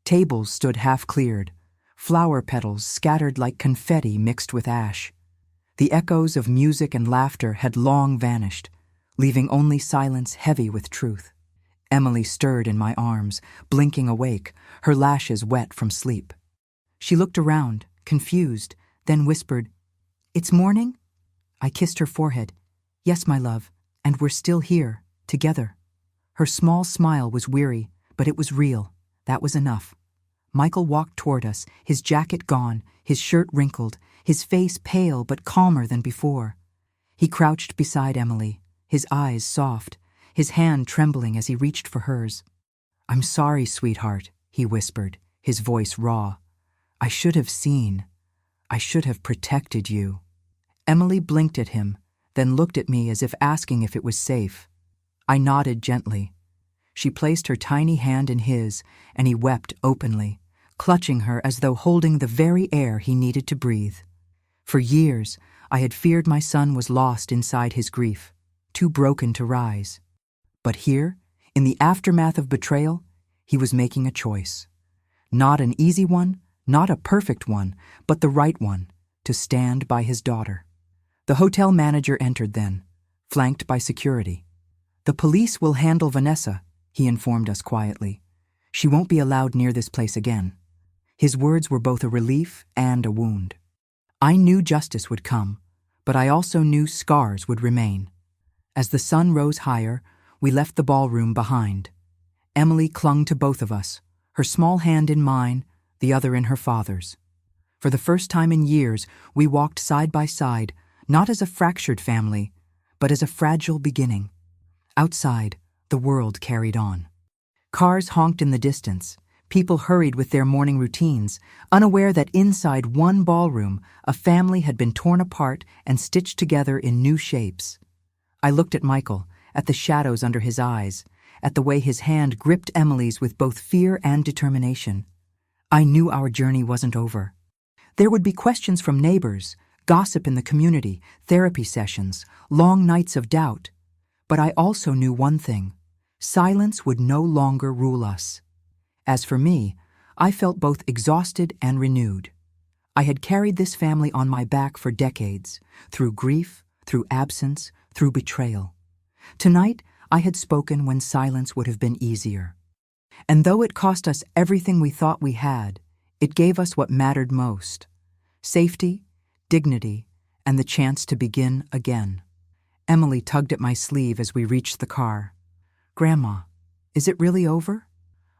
Tables stood half-cleared, flower petals scattered like confetti mixed with ash. The echoes of music and laughter had long vanished, leaving only silence heavy with truth. Emily stirred in my arms, blinking awake, her lashes wet from sleep. She looked around, confused, then whispered, "It's morning?" I kissed her forehead. "Yes, my love, and we're still here, together." Her small smile was weary, but it was real. That was enough. Michael walked toward us, his jacket gone, his shirt wrinkled, his face pale but calmer than before. He crouched beside Emily, his eyes soft, his hand trembling as he reached for hers. "I'm sorry, sweetheart," he whispered, his voice raw. "I should have seen. I should have protected you." Emily blinked at him, then looked at me as if asking if it was safe. I nodded gently. She placed her tiny hand in his, and he wept openly, clutching her as though holding the very air he needed to breathe. For years, I had feared my son was lost inside his grief, too broken to rise. But here, in the aftermath of betrayal, he was making a choice. Not an easy one, not a perfect one, but the right one, to stand by his daughter. The hotel manager entered then, flanked by security. "The police will handle Vanessa," he informed us quietly. "She won't be allowed near this place again." His words were both a relief and a wound. I knew justice would come, but I also knew scars would remain. As the sun rose higher, we left the ballroom behind. Emily clung to both of us, her small hand in mine, the other in her father's. For the first time in years, we walked side by side, not as a fractured family, but as a fragile beginning. Outside, the world carried on. Cars honked in the distance. People hurried with their morning routines, unaware that inside one ballroom, a family had been torn apart and stitched together in new shapes. I looked at Michael, at the shadows under his eyes, at the way his hand gripped Emily's with both fear and determination. I knew our journey wasn't over. There would be questions from neighbors, gossip in the community, therapy sessions, long nights of doubt. But I also knew one thing: silence would no longer rule us. As for me, I felt both exhausted and renewed. I had carried this family on my back for decades, through grief, through absence, through betrayal. Tonight, I had spoken when silence would have been easier. And though it cost us everything we thought we had, it gave us what mattered most: safety, dignity, and the chance to begin again. Emily tugged at my sleeve as we reached the car. "Grandma, is it really over?"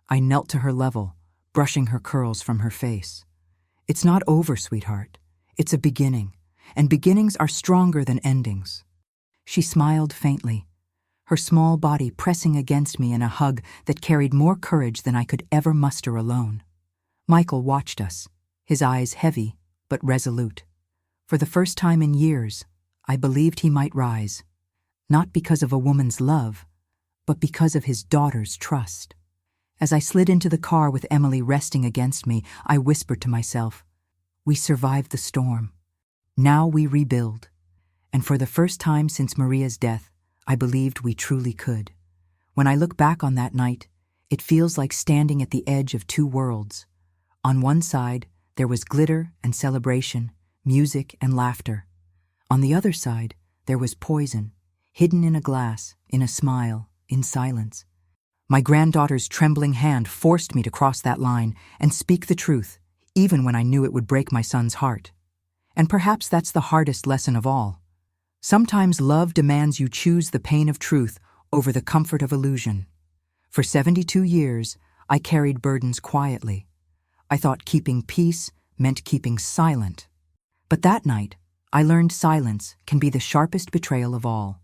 I knelt to her level, brushing her curls from her face. "It's not over, sweetheart. It's a beginning, and beginnings are stronger than endings." She smiled faintly, her small body pressing against me in a hug that carried more courage than I could ever muster alone. Michael watched us, his eyes heavy but resolute. For the first time in years, I believed he might rise, not because of a woman's love, but because of his daughter's trust. As I slid into the car with Emily resting against me, I whispered to myself, "We survived the storm. Now we rebuild." And for the first time since Maria's death, I believed we truly could. When I look back on that night, it feels like standing at the edge of two worlds. On one side, there was glitter and celebration, music and laughter. On the other side, there was poison, hidden in a glass, in a smile, in silence. My granddaughter's trembling hand forced me to cross that line and speak the truth, even when I knew it would break my son's heart. And perhaps that's the hardest lesson of all. Sometimes love demands you choose the pain of truth over the comfort of illusion. For 72 years, I carried burdens quietly. I thought keeping peace meant keeping silent. But that night, I learned silence can be the sharpest betrayal of all.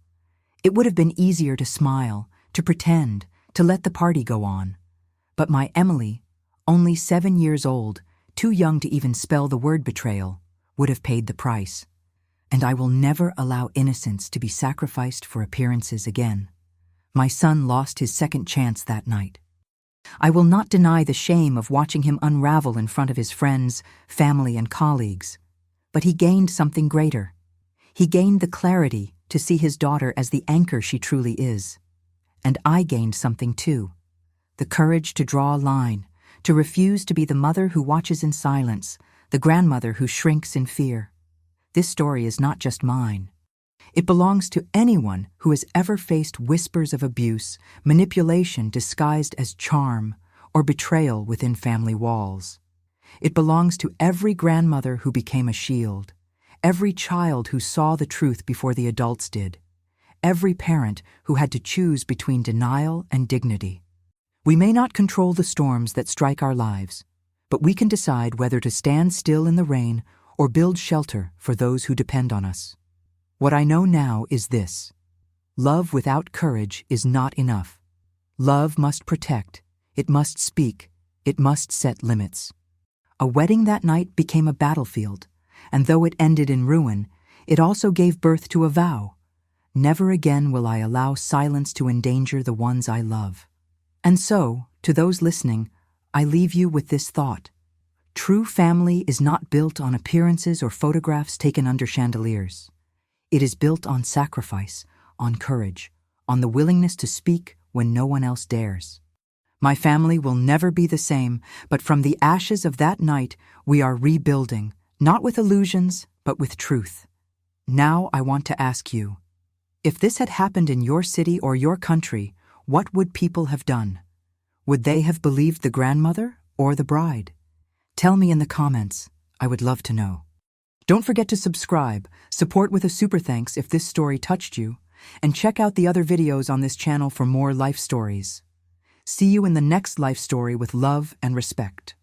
It would have been easier to smile, to pretend, to let the party go on. But my Emily, only 7 years old, too young to even spell the word betrayal, would have paid the price. And I will never allow innocence to be sacrificed for appearances again. My son lost his second chance that night. I will not deny the shame of watching him unravel in front of his friends, family, and colleagues. But he gained something greater. He gained the clarity to see his daughter as the anchor she truly is. And I gained something too. The courage to draw a line, to refuse to be the mother who watches in silence, the grandmother who shrinks in fear. This story is not just mine. It belongs to anyone who has ever faced whispers of abuse, manipulation disguised as charm, or betrayal within family walls. It belongs to every grandmother who became a shield, every child who saw the truth before the adults did, every parent who had to choose between denial and dignity. We may not control the storms that strike our lives, but we can decide whether to stand still in the rain or build shelter for those who depend on us. What I know now is this: love without courage is not enough. Love must protect, it must speak, it must set limits. A wedding that night became a battlefield, and though it ended in ruin, it also gave birth to a vow. Never again will I allow silence to endanger the ones I love. And so, to those listening, I leave you with this thought. True family is not built on appearances or photographs taken under chandeliers. It is built on sacrifice, on courage, on the willingness to speak when no one else dares. My family will never be the same, but from the ashes of that night, we are rebuilding, not with illusions, but with truth. Now I want to ask you, if this had happened in your city or your country, what would people have done? Would they have believed the grandmother or the bride? Tell me in the comments. I would love to know. Don't forget to subscribe, support with a super thanks if this story touched you, and check out the other videos on this channel for more life stories. See you in the next life story with love and respect.